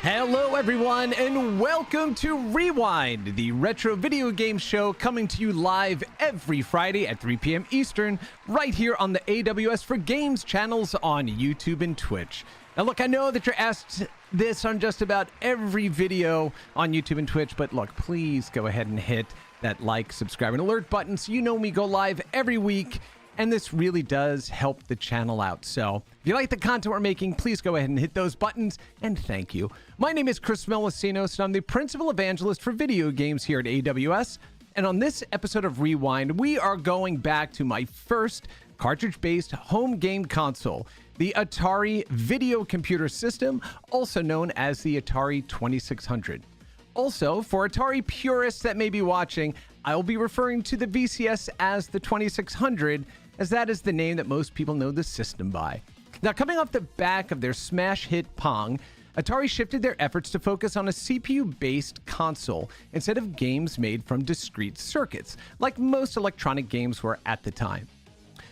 Hello everyone, and welcome to Rewind, the retro video game show coming to you live every Friday at 3 p.m. Eastern, right here on the AWS for Games channels on YouTube and Twitch. Now look, I know that you're asked this on just about every video on YouTube and Twitch, but look, please go ahead and hit that like, subscribe, and alert button so you know when we go live every week. And this really does help the channel out. So if you like the content we're making, please go ahead and hit those buttons, and thank you. My name is Melissinos, and I'm the Principal Evangelist for Video Games here at AWS. And on this episode of Rewind, we are going back to my first cartridge-based home game console, the Atari Video Computer System, also known as the Atari 2600. Also, for Atari purists that may be watching, I will be referring to the VCS as the 2600, as that is the name that most people know the system by. Now, coming off the back of their smash hit PONG, Atari shifted their efforts to focus on a CPU-based console instead of games made from discrete circuits, like most electronic games were at the time.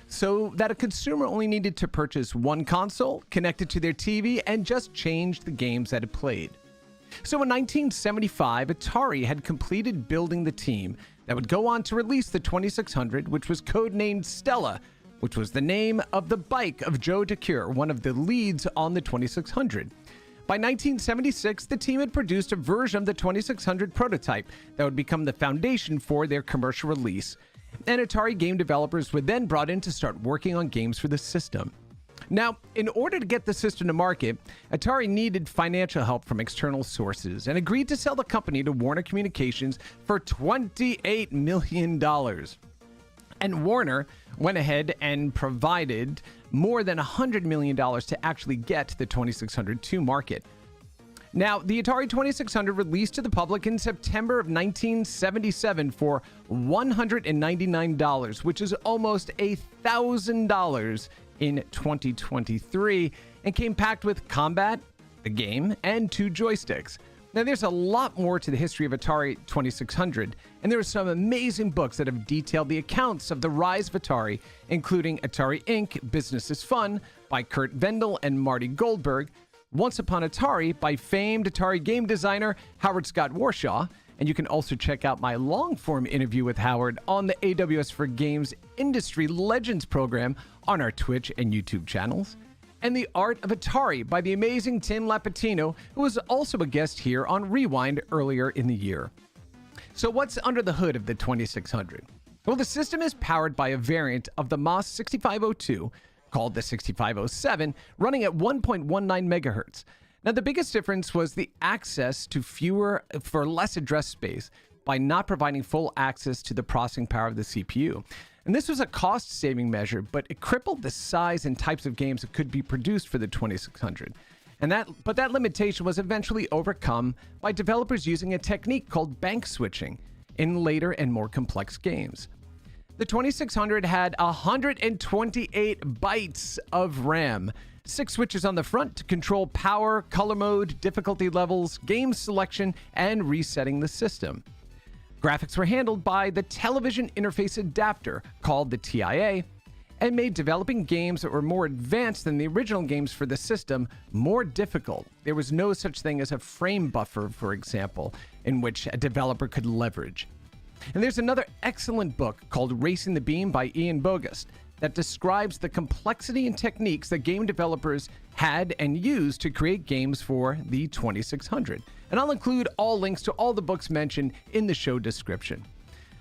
So that a consumer only needed to purchase one console, connect it to their TV, and just change the games that it played. So in 1975, Atari had completed building the team that would go on to release the 2600, which was codenamed Stella, which was the name of the bike of Joe DeCure, one of the leads on the 2600. By 1976, the team had produced a version of the 2600 prototype that would become the foundation for their commercial release, and Atari game developers were then brought in to start working on games for the system. Now, in order to get the system to market, Atari needed financial help from external sources and agreed to sell the company to Warner Communications for $28 million. And Warner went ahead and provided more than $100 million to actually get the 2600 to market. Now, the Atari 2600 released to the public in September of 1977 for $199, which is almost $1,000 in 2023, and came packed with Combat, the game, and 2 joysticks. Now, there's a lot more to the history of Atari 2600, and there are some amazing books that have detailed the accounts of the rise of Atari, including Atari Inc. Business is Fun by Kurt Vendel and Marty Goldberg, Once Upon Atari by famed Atari game designer Howard Scott Warshaw, and you can also check out my long-form interview with Howard on the AWS for Games Industry Legends program on our Twitch and YouTube channels, and The Art of Atari by the amazing Tim Lapatino, who was also a guest here on Rewind earlier in the year. So what's under the hood of the 2600? Well, the system is powered by a variant of the MOS 6502, called the 6507, running at 1.19 megahertz. Now, the biggest difference was the access to for less address space by not providing full access to the processing power of the CPU. And this was a cost-saving measure, but it crippled the size and types of games that could be produced for the 2600. But that limitation was eventually overcome by developers using a technique called bank switching in later and more complex games. The 2600 had 128 bytes of RAM, 6 switches on the front to control power, color mode, difficulty levels, game selection, and resetting the system. Graphics were handled by the Television Interface Adapter, called the TIA, and made developing games that were more advanced than the original games for the system more difficult. There was no such thing as a frame buffer, for example, in which a developer could leverage. And there's another excellent book called Racing the Beam by Ian Bogost that describes the complexity and techniques that game developers had and used to create games for the 2600. And I'll include all links to all the books mentioned in the show description.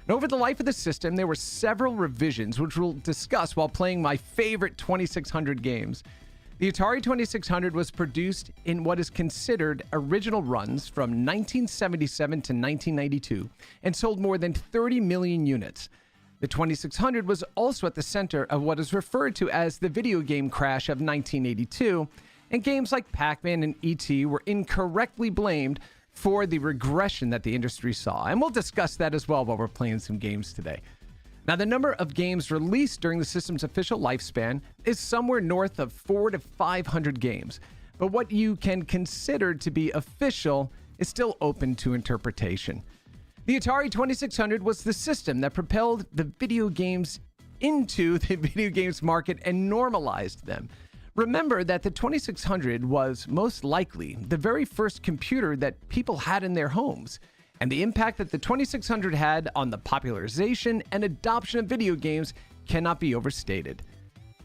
And over the life of the system, there were several revisions, which we'll discuss while playing my favorite 2600 games. The Atari 2600 was produced in what is considered original runs from 1977 to 1992 and sold more than 30 million units. The 2600 was also at the center of what is referred to as the video game crash of 1982, and games like Pac-Man and E.T. were incorrectly blamed for the regression that the industry saw. And we'll discuss that as well while we're playing some games today. Now, the number of games released during the system's official lifespan is somewhere north of 400 to 500 games. But what you can consider to be official is still open to interpretation. The Atari 2600 was the system that propelled the video games into the video games market and normalized them. Remember that the 2600 was most likely the very first computer that people had in their homes, and the impact that the 2600 had on the popularization and adoption of video games cannot be overstated.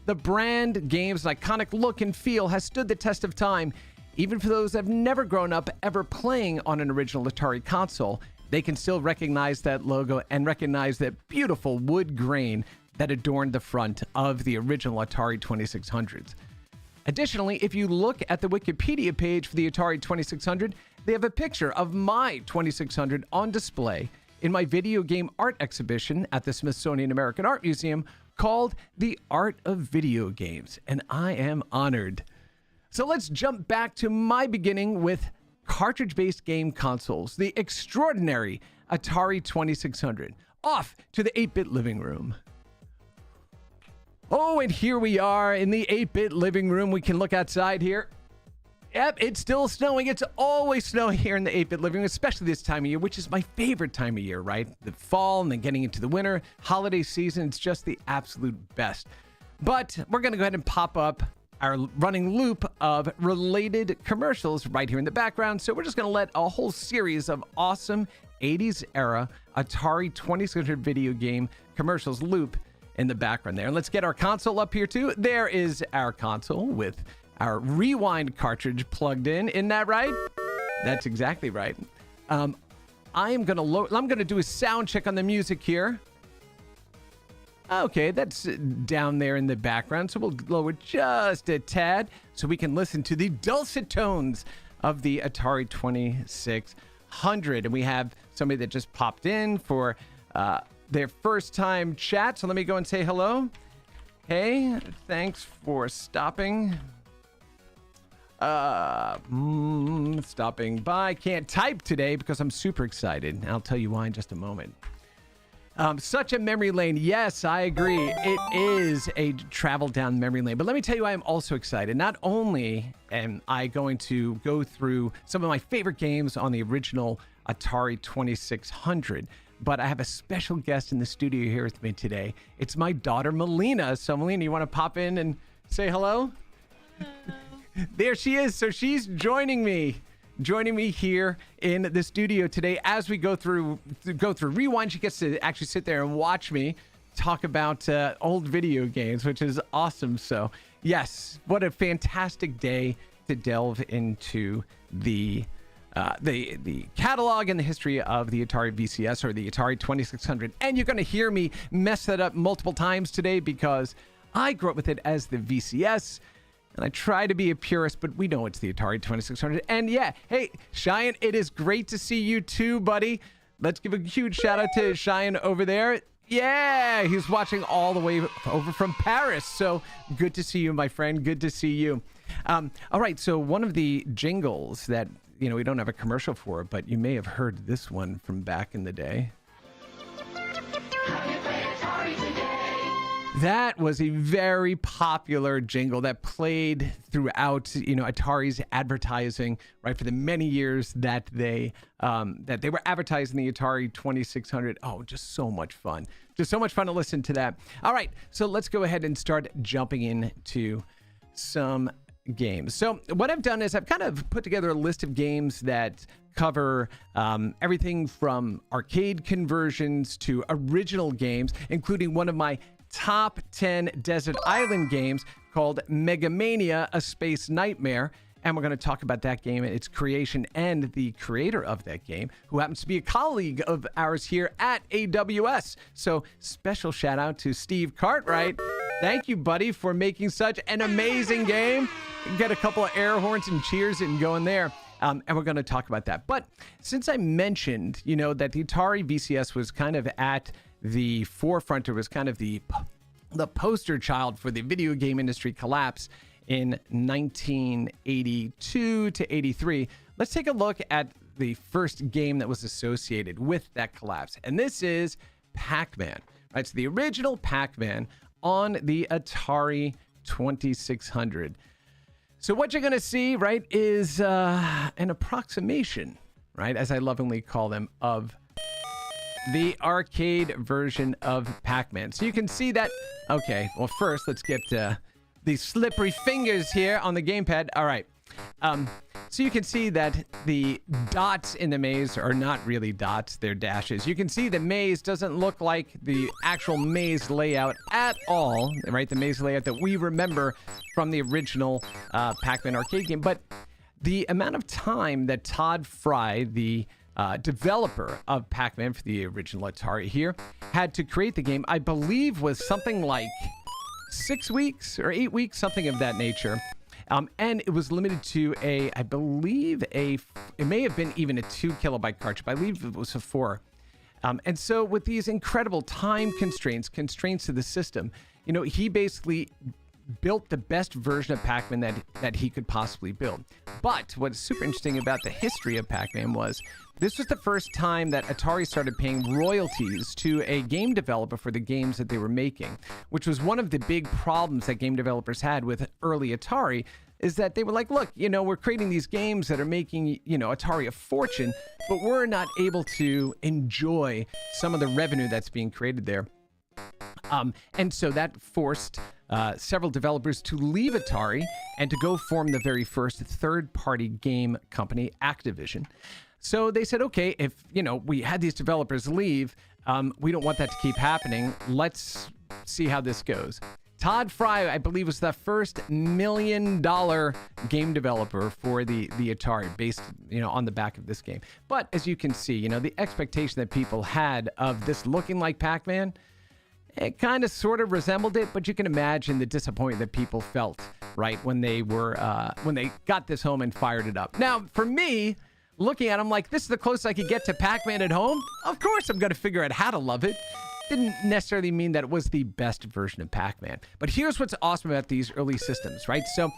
The brand, game's iconic look and feel has stood the test of time. Even for those that have never grown up ever playing on an original Atari console, they can still recognize that logo and recognize that beautiful wood grain that adorned the front of the original Atari 2600s. Additionally, if you look at the Wikipedia page for the Atari 2600, they have a picture of my 2600 on display in my video game art exhibition at the Smithsonian American Art Museum called The Art of Video Games, and I am honored. So let's jump back to my beginning with cartridge-based game consoles, the extraordinary Atari 2600. Off to the 8-bit living room. Oh, and here we are in the 8-bit living room. We can look outside here. Yep, it's still snowing. It's always snowing here in the 8-bit living room, especially this time of year, which is my favorite time of year, right? The fall and then getting into the winter, holiday season. It's just the absolute best. But we're going to go ahead and pop up our running loop of related commercials right here in the background. So we're just going to let a whole series of awesome 80s era Atari 2600 video game commercials loop in the background there. And let's get our console up here too. There is our console with our rewind cartridge plugged in. Isn't that right? That's exactly right. I'm gonna do a sound check on the music here. Okay, that's down there in the background, so we'll lower just a tad so we can listen to the dulcet tones of the Atari 2600. And we have somebody that just popped in for their first time chat. So let me go and say hello. Hey, thanks for stopping. Stopping by. Can't type today because I'm super excited. I'll tell you why in just a moment. Such a memory lane. Yes, I agree. It is a travel down memory lane. But let me tell you, I am also excited. Not only am I going to go through some of my favorite games on the original Atari 2600, but I have a special guest in the studio here with me today. It's my daughter, Melina. So, Melina, you want to pop in and say hello? Hello. There she is. So she's joining me here in the studio today as we go through Rewind. She gets to actually sit there and watch me talk about old video games, which is awesome. So, yes, what a fantastic day to delve into the catalog and the history of the Atari VCS or the Atari 2600. And you're going to hear me mess that up multiple times today because I grew up with it as the VCS. And I try to be a purist, but we know it's the Atari 2600. And yeah, hey, Cheyenne, it is great to see you too, buddy. Let's give a huge shout out to Cheyenne over there. Yeah, he's watching all the way over from Paris. So good to see you, my friend. Good to see you. All right, so one of the jingles that, we don't have a commercial for, but you may have heard this one from back in the day. That was a very popular jingle that played throughout, Atari's advertising, right, for the many years that they were advertising the Atari 2600. Oh, just so much fun. Just so much fun to listen to that. All right, so let's go ahead and start jumping into some games. So what I've done is I've kind of put together a list of games that cover everything from arcade conversions to original games, including one of my top 10 desert island games called Megamania: A Space Nightmare. And we're going to talk about that game, its creation, and the creator of that game, who happens to be a colleague of ours here at AWS. So special shout out to Steve Cartwright. Thank you, buddy, for making such an amazing game. Get a couple of air horns and cheers and going there. And we're going to talk about that. But since I mentioned, that the Atari VCS was kind of at the forefront, or was kind of the poster child for the video game industry collapse in 1982 to 83, let's take a look at the first game that was associated with that collapse. And this is Pac-Man, right? So the original Pac-Man on the Atari 2600. So what you're going to see, right, is an approximation, right, as I lovingly call them, of the arcade version of Pac-Man. So you can see that. Okay, well, first, let's get these slippery fingers here on the gamepad. All right. So you can see that the dots in the maze are not really dots, they're dashes. You can see the maze doesn't look like the actual maze layout at all, right? The maze layout that we remember from the original Pac-Man arcade game. But the amount of time that Todd Fry, the developer of Pac-Man for the original Atari here, had to create the game, I believe was something like 6 weeks or 8 weeks, something of that nature. And it was limited to I believe it may have been even a 2 kilobyte cartridge, but I believe it was a 4. And so with these incredible time constraints to the system, he basically built the best version of Pac-Man that he could possibly build. But what's super interesting about the history of Pac-Man was this was the first time that Atari started paying royalties to a game developer for the games that they were making, which was one of the big problems that game developers had with early Atari, is that they were like, look, we're creating these games that are making, Atari a fortune, but we're not able to enjoy some of the revenue that's being created there. And so that forced several developers to leave Atari and to go form the very first third-party game company, Activision. So they said, okay, if, we had these developers leave, we don't want that to keep happening. Let's see how this goes. Todd Fry, I believe, was the first $1 million game developer for the Atari, based, on the back of this game. But as you can see, the expectation that people had of this looking like Pac-Man, it kind of sort of resembled it, but you can imagine the disappointment that people felt, right, when they got this home and fired it up. Now, for me, looking at them like, this is the closest I could get to Pac-Man at home. Of course, I'm going to figure out how to love it. Didn't necessarily mean that it was the best version of Pac-Man. But here's what's awesome about these early systems, right? So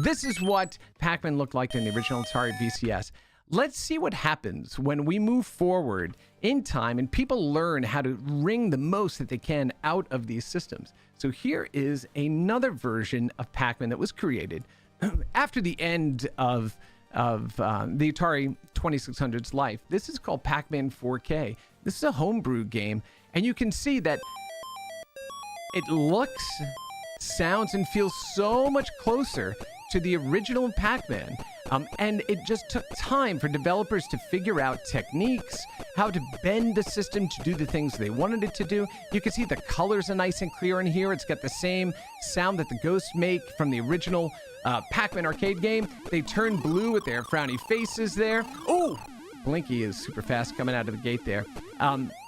this is what Pac-Man looked like in the original Atari VCS. Let's see what happens when we move forward in time and people learn how to wring the most that they can out of these systems. So here is another version of Pac-Man that was created after the end of the Atari 2600's life. This is called Pac-Man 4K. This is a homebrew game, and you can see that it looks, sounds, and feels so much closer to the original Pac-Man. And it just took time for developers to figure out techniques, how to bend the system to do the things they wanted it to do. You can see the colors are nice and clear in here. It's got the same sound that the ghosts make from the original Pac-Man arcade game. They turn blue with their frowny faces there. Oh, Blinky is super fast coming out of the gate there.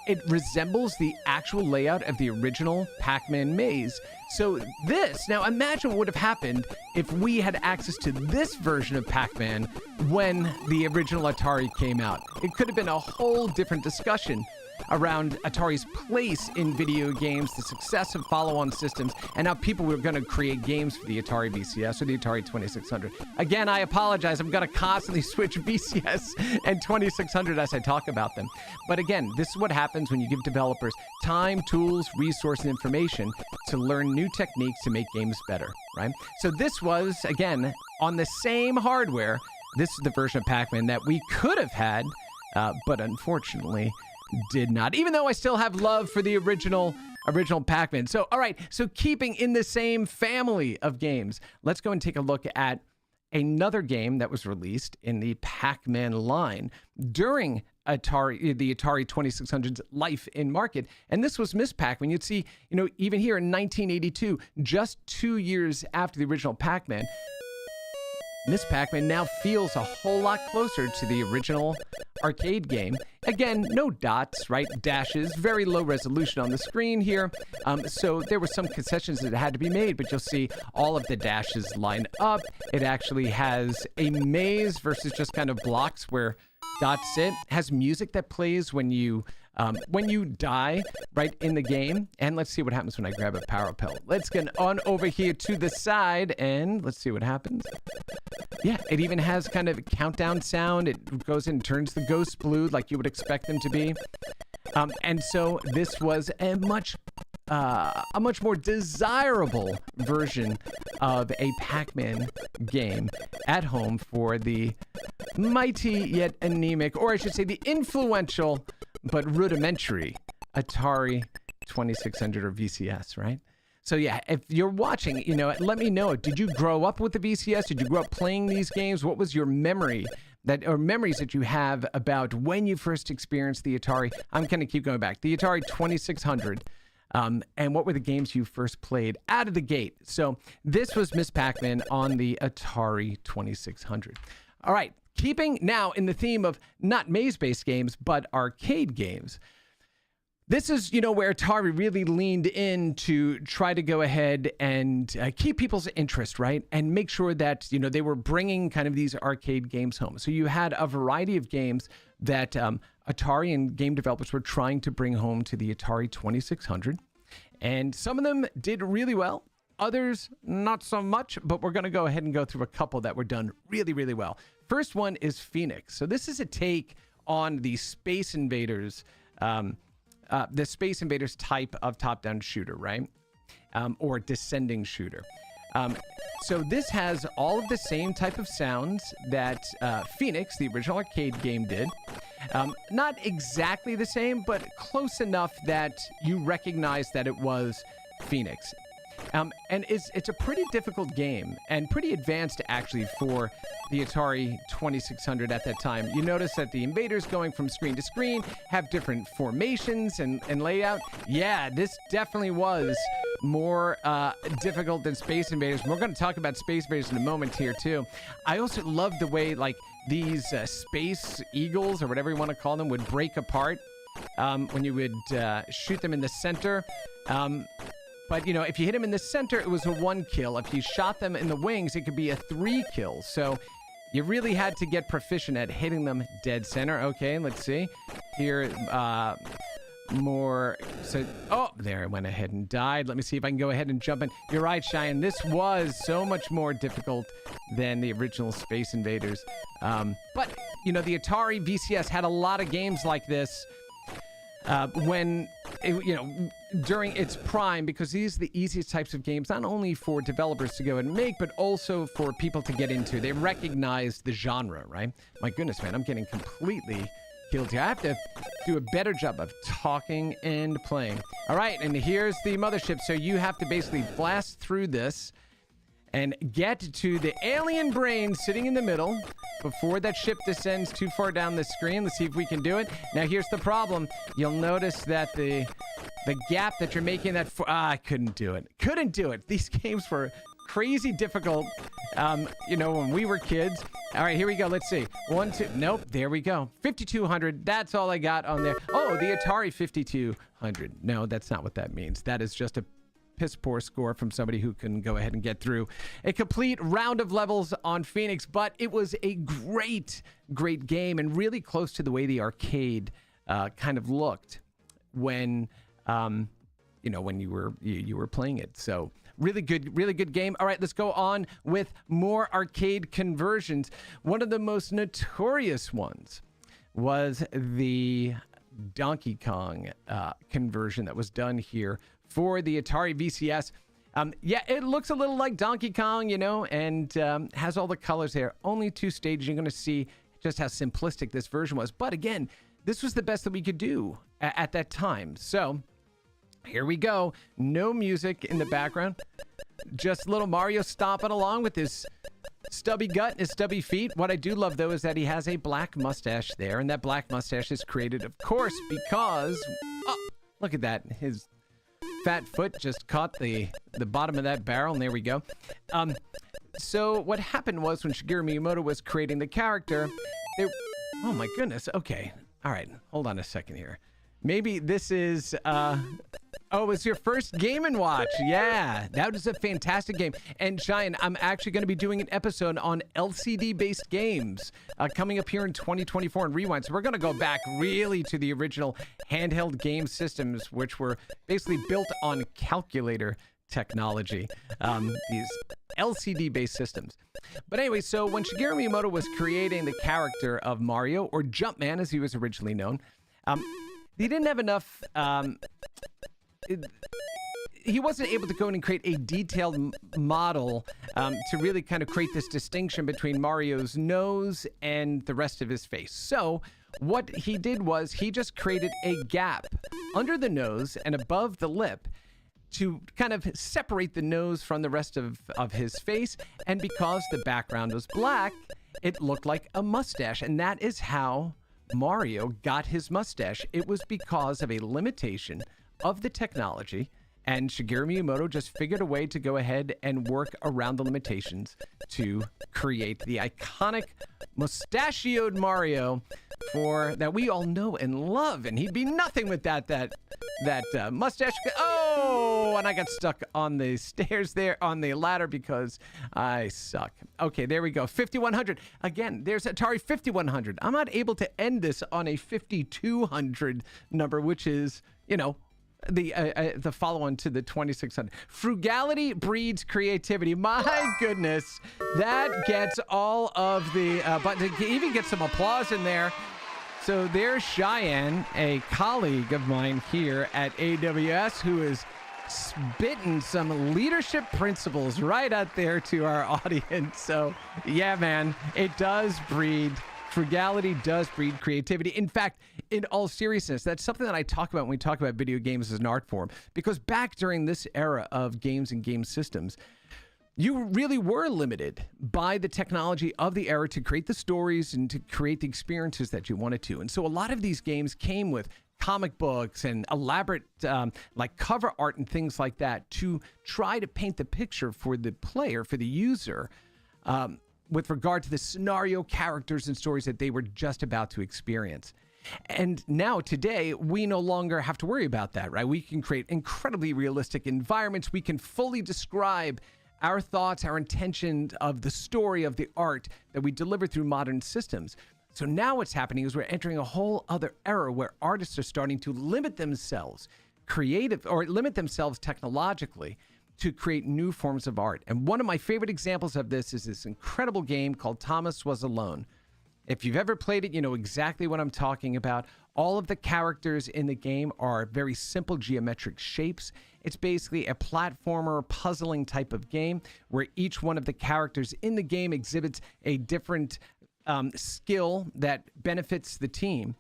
It resembles the actual layout of the original Pac-Man maze. So this, now imagine what would have happened if we had access to this version of Pac-Man when the original Atari came out. It could have been a whole different discussion around Atari's place in video games, the success of follow-on systems, and how people were going to create games for the Atari VCS or the Atari 2600. Again, I apologize. I'm going to constantly switch VCS and 2600 as I talk about them. But again, this is what happens when you give developers time, tools, resources, and information to learn new techniques to make games better, right? So this was, again, on the same hardware. This is the version of Pac-Man that we could have had, but unfortunately did not, even though I still have love for the original Pac-Man. So, all right, so keeping in the same family of games, let's go and take a look at another game that was released in the Pac-Man line during the Atari 2600's life in market. And this was Miss Pac-Man. You'd see, even here in 1982, just 2 years after the original Pac-Man, Miss Pac-Man now feels a whole lot closer to the original arcade game. Again, no dots, right? Dashes, very low resolution on the screen here. So there were some concessions that had to be made, but you'll see all of the dashes line up. It actually has a maze versus just kind of blocks where dots sit. It has music that plays when you die right in the game. And let's see what happens when I grab a power pellet. Let's get on over here to the side and let's see what happens. Yeah, it even has kind of a countdown sound. It goes in and turns the ghosts blue like you would expect them to be. And so this was a much more desirable version of a Pac-Man game at home for the mighty yet anemic, or I should say the influential but rudimentary Atari 2600 or VCS, right? So yeah, if you're watching, let me know. Did you grow up with the VCS? Did you grow up playing these games? What was your memories that you have about when you first experienced the Atari? I'm going to keep going back. The Atari 2600. And what were the games you first played out of the gate? So this was Miss Pac-Man on the Atari 2600. All right, keeping now in the theme of not maze-based games, but arcade games. This is, where Atari really leaned in to try to go ahead and keep people's interest, right? And make sure that, they were bringing kind of these arcade games home. So you had a variety of games that Atari and game developers were trying to bring home to the Atari 2600. And some of them did really well. Others, not so much, but we're going to go ahead and go through a couple that were done really, really well. First one is Phoenix. So this is a take on the Space Invaders type of top-down shooter, right? Or descending shooter. So this has all of the same type of sounds that Phoenix, the original arcade game, did. Not exactly the same, but close enough that you recognize that it was Phoenix. And it's a pretty difficult game and pretty advanced actually for the Atari 2600 at that time. You notice that the invaders going from screen to screen have different formations and layout. Yeah, this definitely was more difficult than Space Invaders. We're going to talk about Space Invaders in a moment here too. I also love the way these space eagles or whatever you want to call them would break apart when you would shoot them in the center. But, if you hit them in the center, it was a 1 kill. If you shot them in the wings, it could be a 3 kill. So you really had to get proficient at hitting them dead center. Okay, let's see. Here, more. So, there, it went ahead and died. Let me see if I can go ahead and jump in. You're right, Cheyenne. This was so much more difficult than the original Space Invaders. But, the Atari VCS had a lot of games like this. During its prime, because these are the easiest types of games, not only for developers to go and make, but also for people to get into. They recognized the genre, right? My goodness, man, I'm getting completely killed here. I have to do a better job of talking and playing. All right, and here's the mothership. So you have to basically blast through this and get to the alien brain sitting in the middle before that ship descends too far down the screen. Let's see if we can do it. Now, here's the problem. You'll notice that the gap that you're making that for... I couldn't do it. Couldn't do it. These games were crazy difficult, when we were kids. All right, here we go. Let's see. 1, 2... Nope, there we go. 5200. That's all I got on there. Oh, the Atari 5200. No, that's not what that means. That is just a piss poor score from somebody who can go ahead and get through a complete round of levels on Phoenix, but it was a great game and really close to the way the arcade kind of looked when when you were playing it. So really good game. All right, let's go on with more arcade conversions. One of the most notorious ones was the Donkey Kong conversion that was done here for the Atari VCS. It looks a little like Donkey Kong, and has all the colors there. Only 2 stages. You're going to see just how simplistic this version was. But again, this was the best that we could do at that time. So here we go. No music in the background. Just little Mario stomping along with his stubby gut and his stubby feet. What I do love, though, is that he has a black mustache there, and that black mustache is created, of course, because... Oh, look at that. His fat foot just caught the bottom of that barrel, and there we go. So what happened was when Shigeru Miyamoto was creating the character, oh my goodness, okay. All right, hold on a second here. Maybe this is, oh, it's your first Game & Watch. Yeah, that was a fantastic game. And Cheyenne, I'm actually going to be doing an episode on LCD-based games coming up here in 2024 in Rewind. So we're going to go back really to the original handheld game systems, which were basically built on calculator technology, these LCD-based systems. But anyway, so when Shigeru Miyamoto was creating the character of Mario, or Jumpman as he was originally known, he didn't have enough... he wasn't able to go in and create a detailed model to really kind of create this distinction between Mario's nose and the rest of his face. So what he did was he just created a gap under the nose and above the lip to kind of separate the nose from the rest of his face. And because the background was black, it looked like a mustache. And that is how Mario got his mustache. It was because of a limitation of the technology, and Shigeru Miyamoto just figured a way to go ahead and work around the limitations to create the iconic mustachioed Mario that we all know and love. And he'd be nothing with that mustache. Oh, and I got stuck on the stairs there, on the ladder, because I suck. Okay, there we go. 5100. Again, there's Atari 5100. I'm not able to end this on a 5200 number, which is, you know, the follow-on to the 2600. Frugality breeds creativity. My goodness, that gets all of the but to even get some applause in there. So there's Cheyenne, a colleague of mine here at AWS, who is spitting some leadership principles right out there to our audience. So yeah, man, it does breed. Frugality does breed creativity. In fact, in all seriousness, that's something that I talk about when we talk about video games as an art form. Because back during this era of games and game systems, you really were limited by the technology of the era to create the stories and to create the experiences that you wanted to. And so a lot of these games came with comic books and elaborate like cover art and things like that to try to paint the picture for the player, for the user, with regard to the scenario, characters, and stories that they were just about to experience. And now today, we no longer have to worry about that, right? We can create incredibly realistic environments. We can fully describe our thoughts, our intentions of the story of the art that we deliver through modern systems. So now what's happening is we're entering a whole other era where artists are starting to limit themselves technologically to create new forms of art. And one of my favorite examples of this is this incredible game called Thomas Was Alone. If you've ever played it, you know exactly what I'm talking about. All of the characters in the game are very simple geometric shapes. It's basically a platformer, puzzling type of game where each one of the characters in the game exhibits a different skill that benefits the team.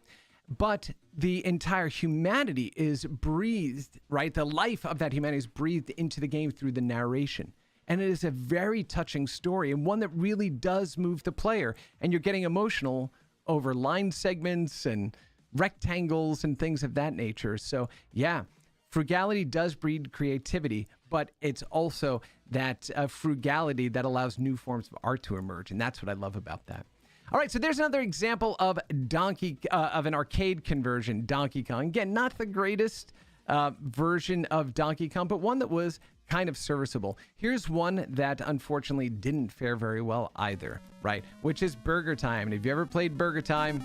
But the entire humanity is breathed, right? The life of that humanity is breathed into the game through the narration. And it is a very touching story and one that really does move the player. And you're getting emotional over line segments and rectangles and things of that nature. So yeah, frugality does breed creativity, but it's also that frugality that allows new forms of art to emerge. And that's what I love about that. All right, so there's another example of an arcade conversion, Donkey Kong. Again, not the greatest version of Donkey Kong, but one that was kind of serviceable. Here's one that unfortunately didn't fare very well either, right? Which is Burger Time. And if you ever played Burger Time,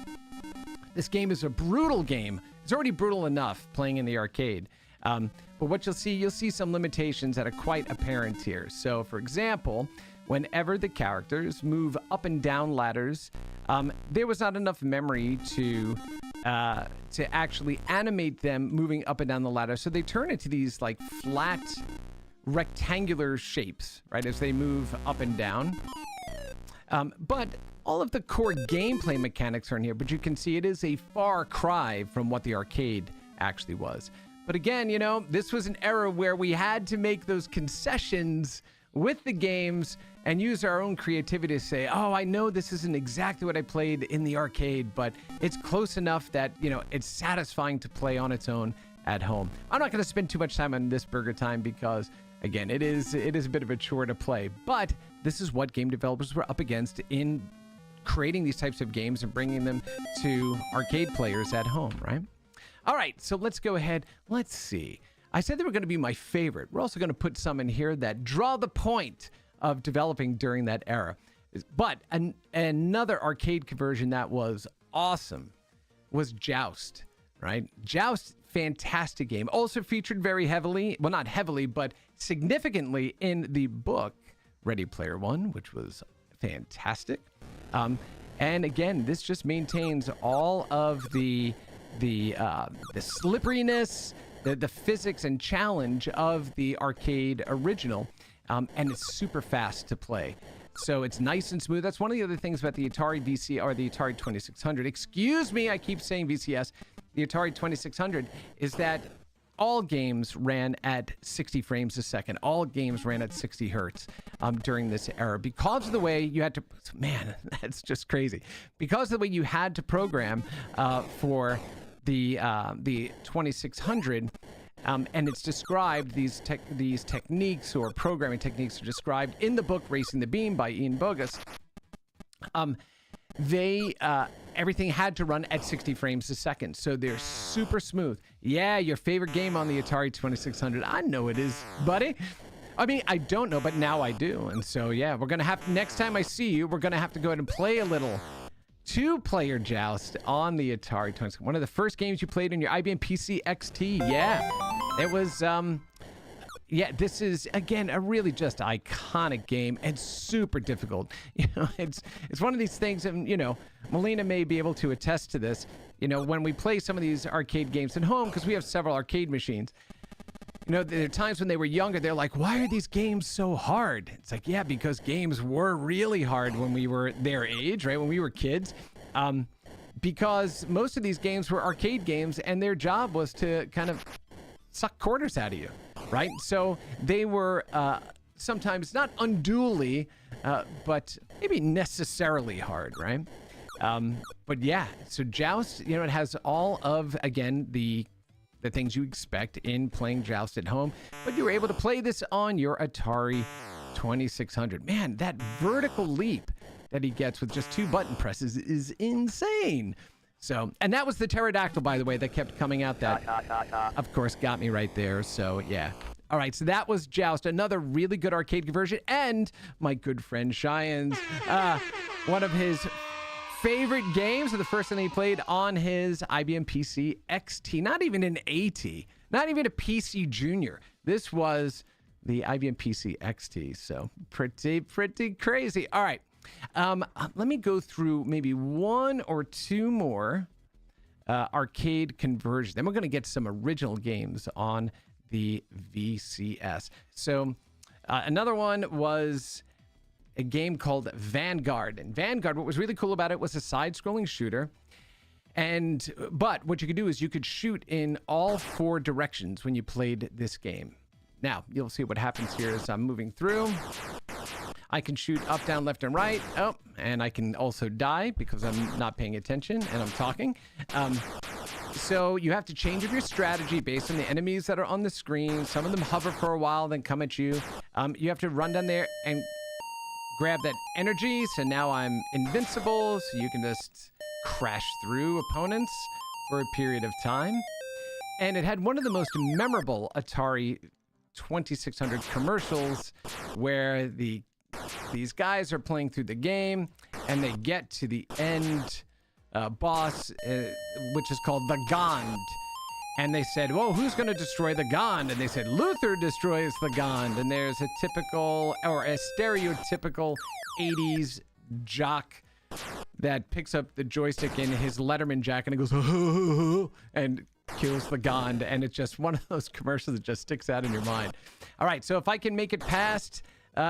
this game is a brutal game. It's already brutal enough playing in the arcade. But what you'll see some limitations that are quite apparent here. So, for example, whenever the characters move up and down ladders, there was not enough memory to actually animate them moving up and down the ladder. So they turn into these like flat rectangular shapes, right, as they move up and down. But all of the core gameplay mechanics are in here, but you can see it is a far cry from what the arcade actually was. But again, you know, this was an era where we had to make those concessions with the games and use our own creativity to say, oh, I know this isn't exactly what I played in the arcade, but it's close enough that, you know, it's satisfying to play on its own at home. I'm not going to spend too much time on this Burger Time because, again, it is a bit of a chore to play, but this is what game developers were up against in creating these types of games and bringing them to arcade players at home, right? All right, so let's go ahead. Let's see. I said they were going to be my favorite. We're also going to put some in here that draw the point of developing during that era. But another arcade conversion that was awesome was Joust, right? Joust, fantastic game. Also featured very heavily, well, not heavily, but significantly in the book Ready Player One, which was fantastic. And again, this just maintains all of the slipperiness, the physics and challenge of the arcade original, and it's super fast to play. So it's nice and smooth. That's one of the other things about the Atari VC or the Atari 2600. Excuse me, I keep saying VCS. The Atari 2600 is that all games ran at 60 frames a second. All games ran at 60 hertz during this era because of the way you had to, man, that's just crazy. Because of the way you had to program for the 2600, and it's described, these techniques or programming techniques are described in the book Racing the Beam by Ian Bogus. Everything had to run at 60 frames a second, so they're super smooth. Yeah, your favorite game on the Atari 2600. I know it is, buddy. I mean, I don't know, but now I do. And so, yeah, we're going to have, next time I see you, we're going to have to go ahead and play a little two-player Joust on the Atari 2600. One of the first games you played on your IBM PC XT. Yeah, it was, yeah, this is, again, a really just iconic game and super difficult. You know, it's one of these things, and, you know, Melina may be able to attest to this. You know, when we play some of these arcade games at home, because we have several arcade machines, you know, there are times when they were younger, they're like, why are these games so hard? It's like, yeah, because games were really hard when we were their age, right? When we were kids. Because most of these games were arcade games, and their job was to kind of suck quarters out of you, right? So they were sometimes not unduly, but maybe necessarily hard, right? But yeah, so Joust, you know, it has all of, again, the things you expect in playing Joust at home, but you were able to play this on your Atari 2600. Man, that vertical leap that he gets with just 2 button presses is insane. So, and that was the pterodactyl, by the way, that kept coming out that, of course, got me right there. So, yeah. All right, so that was Joust, another really good arcade conversion, and my good friend Cheyenne's, one of his favorite games, the first thing he played on his IBM PC XT, not even an AT, not even a PC Junior. This was the IBM PC XT, so pretty crazy. All right. Let me go through maybe 1 or 2 more arcade conversions. Then we're going to get some original games on the VCS. So another one was a game called Vanguard. And Vanguard, what was really cool about it was a side-scrolling shooter. But what you could do is you could shoot in all 4 directions when you played this game. Now, you'll see what happens here as I'm moving through. I can shoot up, down, left, and right. Oh, and I can also die because I'm not paying attention and I'm talking. So you have to change up your strategy based on the enemies that are on the screen. Some of them hover for a while, then come at you. You have to run down there and grab that energy. So now I'm invincible, so you can just crash through opponents for a period of time. And it had one of the most memorable Atari 2600 commercials where these guys are playing through the game and they get to the end boss, which is called the Gond. And they said, well, who's going to destroy the Gond? And they said, Luther destroys the Gond. And there's a typical, or a stereotypical 80s jock that picks up the joystick in his Letterman jacket and goes, and kills the Gond. And it's just one of those commercials that just sticks out in your mind. All right, so if I can make it past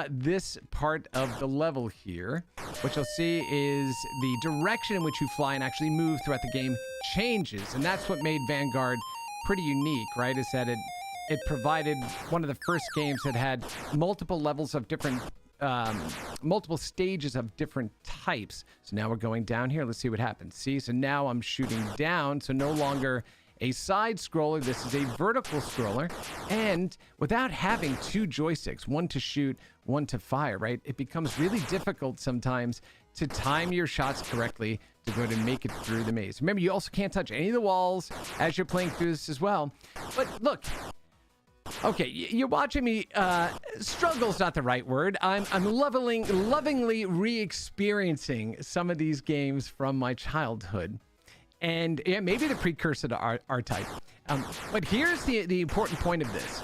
this part of the level here, what you'll see is the direction in which you fly and actually move throughout the game changes. And that's what made Vanguard pretty unique, right? Is that it it provided one of the first games that had multiple levels of different, multiple stages of different types. So now we're going down here. Let's see what happens. See, so now I'm shooting down. So no longer a side scroller. This is a vertical scroller. And without having two joysticks, one to shoot, one to fire, right? It becomes really difficult sometimes to time your shots correctly to go to make it through the maze. Remember, you also can't touch any of the walls as you're playing through this as well. But look, okay, you're watching me, struggle's not the right word. I'm lovingly re-experiencing some of these games from my childhood. And yeah, maybe the precursor to R-Type. But here's the important point of this.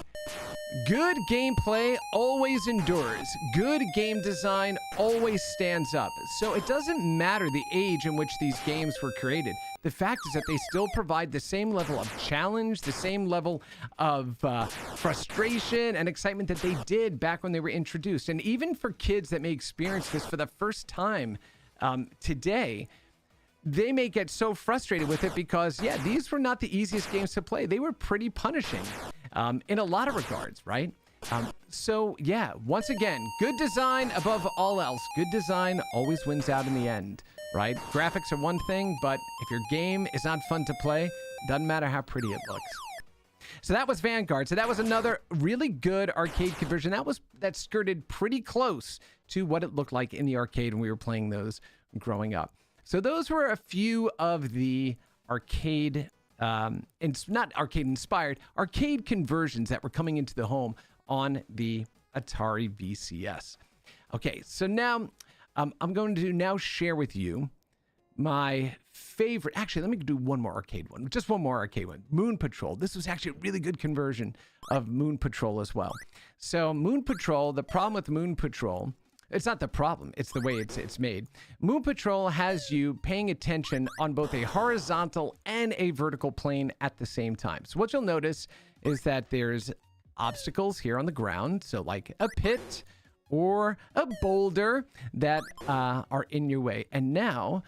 Good gameplay always endures. Good game design always stands up. So it doesn't matter the age in which these games were created. The fact is that they still provide the same level of challenge, the same level of frustration and excitement that they did back when they were introduced. And even for kids that may experience this for the first time today, they may get so frustrated with it because, yeah, these were not the easiest games to play. They were pretty punishing in a lot of regards, right? So, yeah, once again, good design above all else. Good design always wins out in the end, right? Graphics are one thing, but if your game is not fun to play, doesn't matter how pretty it looks. So that was Vanguard. So that was another really good arcade conversion. That skirted pretty close to what it looked like in the arcade when we were playing those growing up. So those were a few of the arcade, not arcade inspired, arcade conversions that were coming into the home on the Atari VCS. Okay, so now I'm going to now share with you my favorite. Actually, let me do one more arcade one. Just one more arcade one. Moon Patrol. This was actually a really good conversion of Moon Patrol as well. So Moon Patrol, the problem with Moon Patrol, it's not the problem, it's the way it's made. Moon Patrol has you paying attention on both a horizontal and a vertical plane at the same time. So what you'll notice is that there's obstacles here on the ground, so like a pit or a boulder that are in your way. And now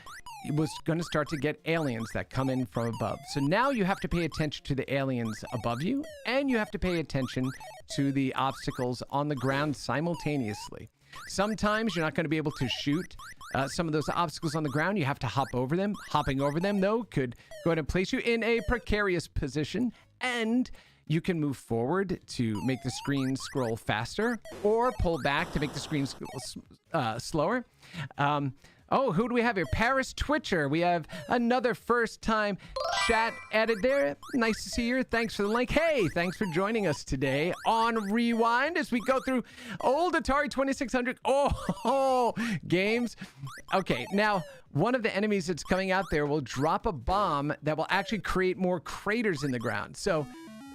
it was going to start to get aliens that come in from above. So now you have to pay attention to the aliens above you, and you have to pay attention to the obstacles on the ground simultaneously. Sometimes you're not going to be able to shoot some of those obstacles on the ground. You have to hop over them. Hopping over them, though, could go ahead and place you in a precarious position. And you can move forward to make the screen scroll faster, or pull back to make the screen scroll slower. Oh, who do we have here? Paris Twitcher. We have another first-time chat added there. Nice to see you. Thanks for the link. Hey, thanks for joining us today on Rewind as we go through old Atari 2600 games. Okay, now, one of the enemies that's coming out there will drop a bomb that will actually create more craters in the ground. So,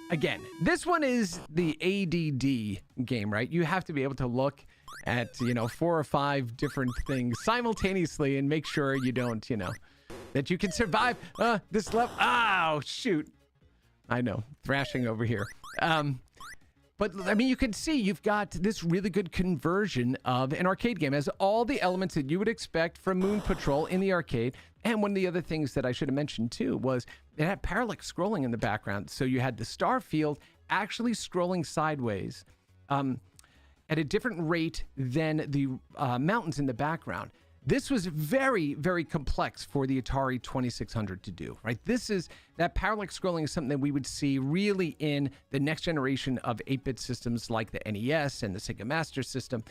again, this one is the ADD game, right? You have to be able to look at, 4 or 5 different things simultaneously and make sure you don't, that you can survive this level. Oh, shoot. I know, thrashing over here. But, I mean, you can see you've got this really good conversion of an arcade game. It has all the elements that you would expect from Moon Patrol in the arcade. And one of the other things that I should have mentioned, too, was it had parallax scrolling in the background. So you had the star field actually scrolling sideways at a different rate than the mountains in the background. This was very, very complex for the Atari 2600 to do, right? That parallax scrolling is something that we would see really in the next generation of 8-bit systems like the NES and the Sega Master System,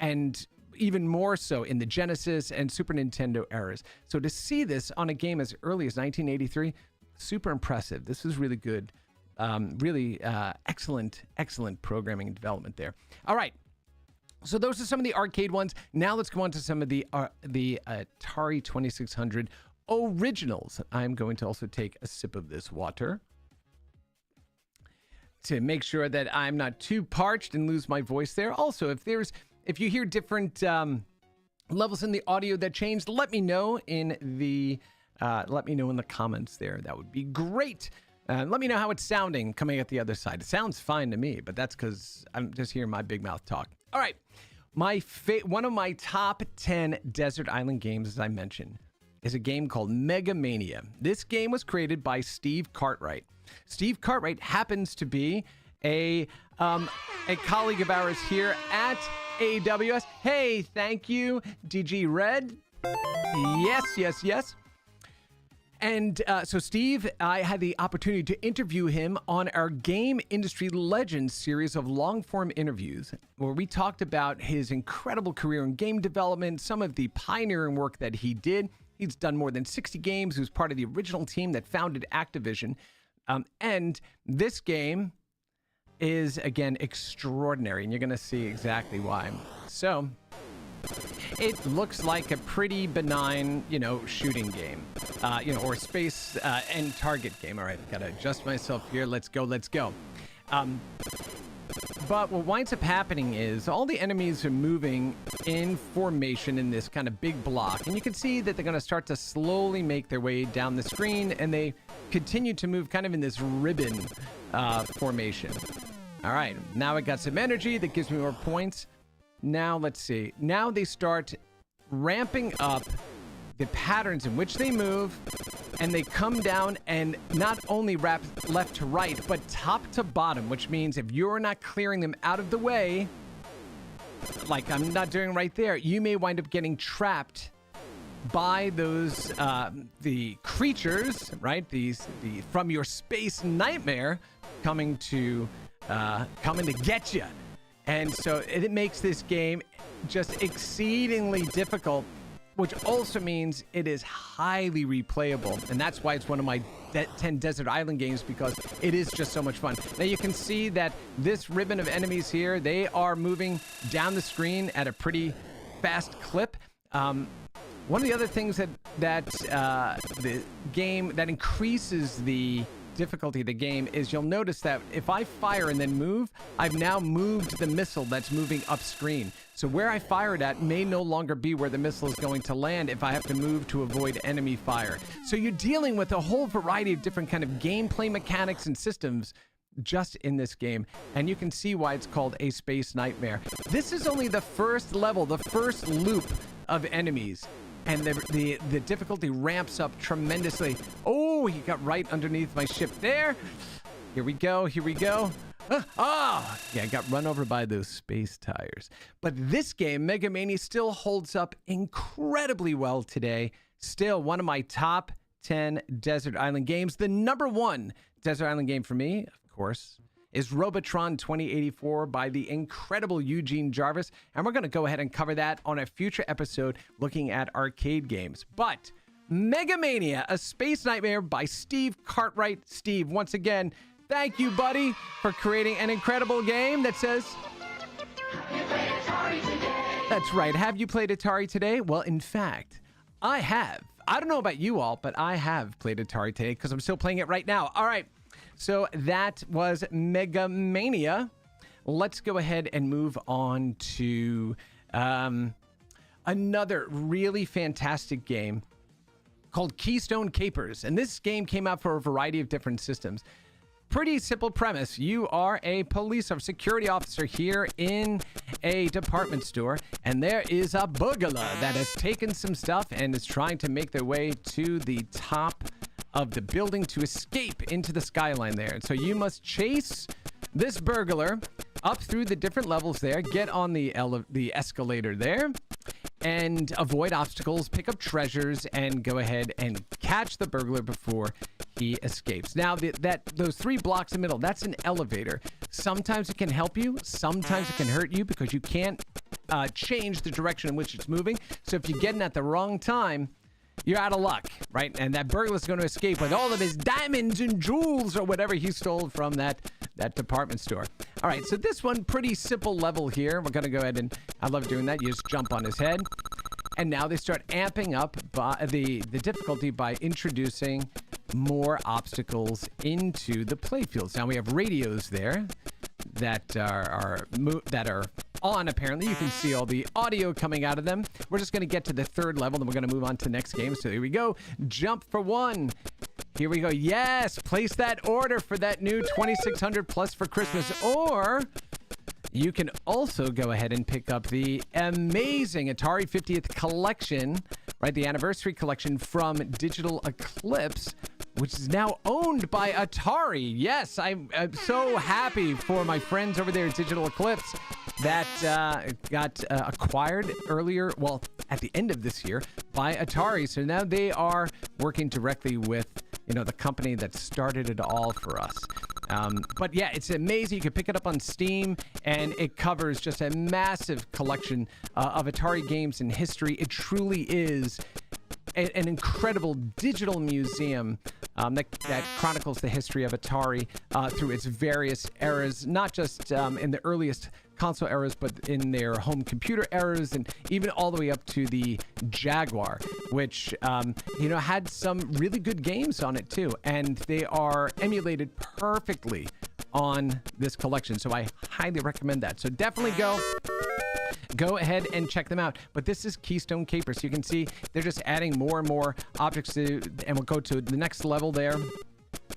and even more so in the Genesis and Super Nintendo eras. So to see this on a game as early as 1983, super impressive. This was really good. Really excellent programming and development there. All right. So those are some of the arcade ones. Now let's go on to some of the Atari 2600 originals. I'm going to also take a sip of this water to make sure that I'm not too parched and lose my voice there. Also, if you hear different levels in the audio that changed, let me know in the comments there. That would be great. Let me know how it's sounding coming at the other side. It sounds fine to me, but that's because I'm just hearing my big mouth talk. All right. One of my top 10 desert island games, as I mentioned, is a game called Mega Mania. This game was created by Steve Cartwright. Steve Cartwright happens to be a colleague of ours here at AWS. Hey, thank you, DG Red. Yes. And so Steve, I had the opportunity to interview him on our Game Industry Legends series of long-form interviews, where we talked about his incredible career in game development, some of the pioneering work that he did. He's done more than 60 games. He was part of the original team that founded Activision. And this game is, again, extraordinary, and you're going to see exactly why. So it looks like a pretty benign, shooting game, or space and target game. All right, got to adjust myself here. Let's go. But what winds up happening is all the enemies are moving in formation in this kind of big block. And you can see that they're going to start to slowly make their way down the screen, and they continue to move kind of in this ribbon formation. All right, now I got some energy that gives me more points. Now, let's see. Now they start ramping up the patterns in which they move, and they come down and not only wrap left to right, but top to bottom, which means if you're not clearing them out of the way, like I'm not doing right there, you may wind up getting trapped by those, the creatures, right? From your space nightmare coming to get you. And so it makes this game just exceedingly difficult, which also means it is highly replayable. And that's why it's one of my 10 Desert Island games, because it is just so much fun. Now you can see that this ribbon of enemies here, they are moving down the screen at a pretty fast clip. One of the other things that the game that increases the difficulty of the game is you'll notice that if I fire and then move, I've now moved the missile that's moving up screen. So where I fire it at may no longer be where the missile is going to land if I have to move to avoid enemy fire. So you're dealing with a whole variety of different kind of gameplay mechanics and systems just in this game, and you can see why it's called a space nightmare. This is only the first level, the first loop of enemies. And the difficulty ramps up tremendously. Oh, he got right underneath my ship there. Here we go. Yeah, I got run over by those space tires. But this game, Mega Mania, still holds up incredibly well today. Still one of my top 10 Desert Island games. The number one Desert Island game for me, of course, is Robotron 2084 by the incredible Eugene Jarvis. And we're going to go ahead and cover that on a future episode looking at arcade games. But Mega Mania, a space nightmare by Steve Cartwright. Steve, once again, thank you, buddy, for creating an incredible game that says... Have you played Atari today? That's right. Have you played Atari today? Well, in fact, I have. I don't know about you all, but I have played Atari today because I'm still playing it right now. All right. So that was Mega Mania. Let's go ahead and move on to another really fantastic game called Keystone Capers. And this game came out for a variety of different systems. Pretty simple premise. You are a police or security officer here in a department store, and there is a burglar that has taken some stuff and is trying to make their way to the top of the building to escape into the skyline there. And so you must chase this burglar up through the different levels there, get on the escalator there, and avoid obstacles, pick up treasures, and go ahead and catch the burglar before he escapes. Now, those 3 blocks in the middle, that's an elevator. Sometimes it can help you, sometimes it can hurt you because you can't change the direction in which it's moving. So if you get in at the wrong time, you're out of luck, right? And that burglar's going to escape with all of his diamonds and jewels or whatever he stole from that department store. All right, so this one, pretty simple level here. We're going to go ahead and, I love doing that. You just jump on his head. And now they start amping up the difficulty by introducing more obstacles into the playfields. Now we have radios there that are on, apparently. You can see all the audio coming out of them. We're just going to get to the 3rd level, then we're going to move on to the next game. So here we go. Jump for 1. Here we go. Yes, place that order for that new 2600 plus for Christmas. Or You can also go ahead and pick up the amazing Atari 50th collection, right? The anniversary collection from Digital Eclipse, which is now owned by Atari. Yes, I'm so happy for my friends over there at Digital Eclipse that got acquired earlier, well, at the end of this year by Atari. So now they are working directly with, the company that started it all for us. But yeah, it's amazing. You can pick it up on Steam, and it covers just a massive collection of Atari games in history. It truly is an incredible digital museum that chronicles the history of Atari through its various eras, not just in the earliest console eras, but in their home computer eras, and even all the way up to the Jaguar, which had some really good games on it too, and they are emulated perfectly on this collection. So I highly recommend that. So definitely go ahead and check them out. But this is Keystone Capers. You can see they're just adding more and more objects to, and we'll go to the next level there.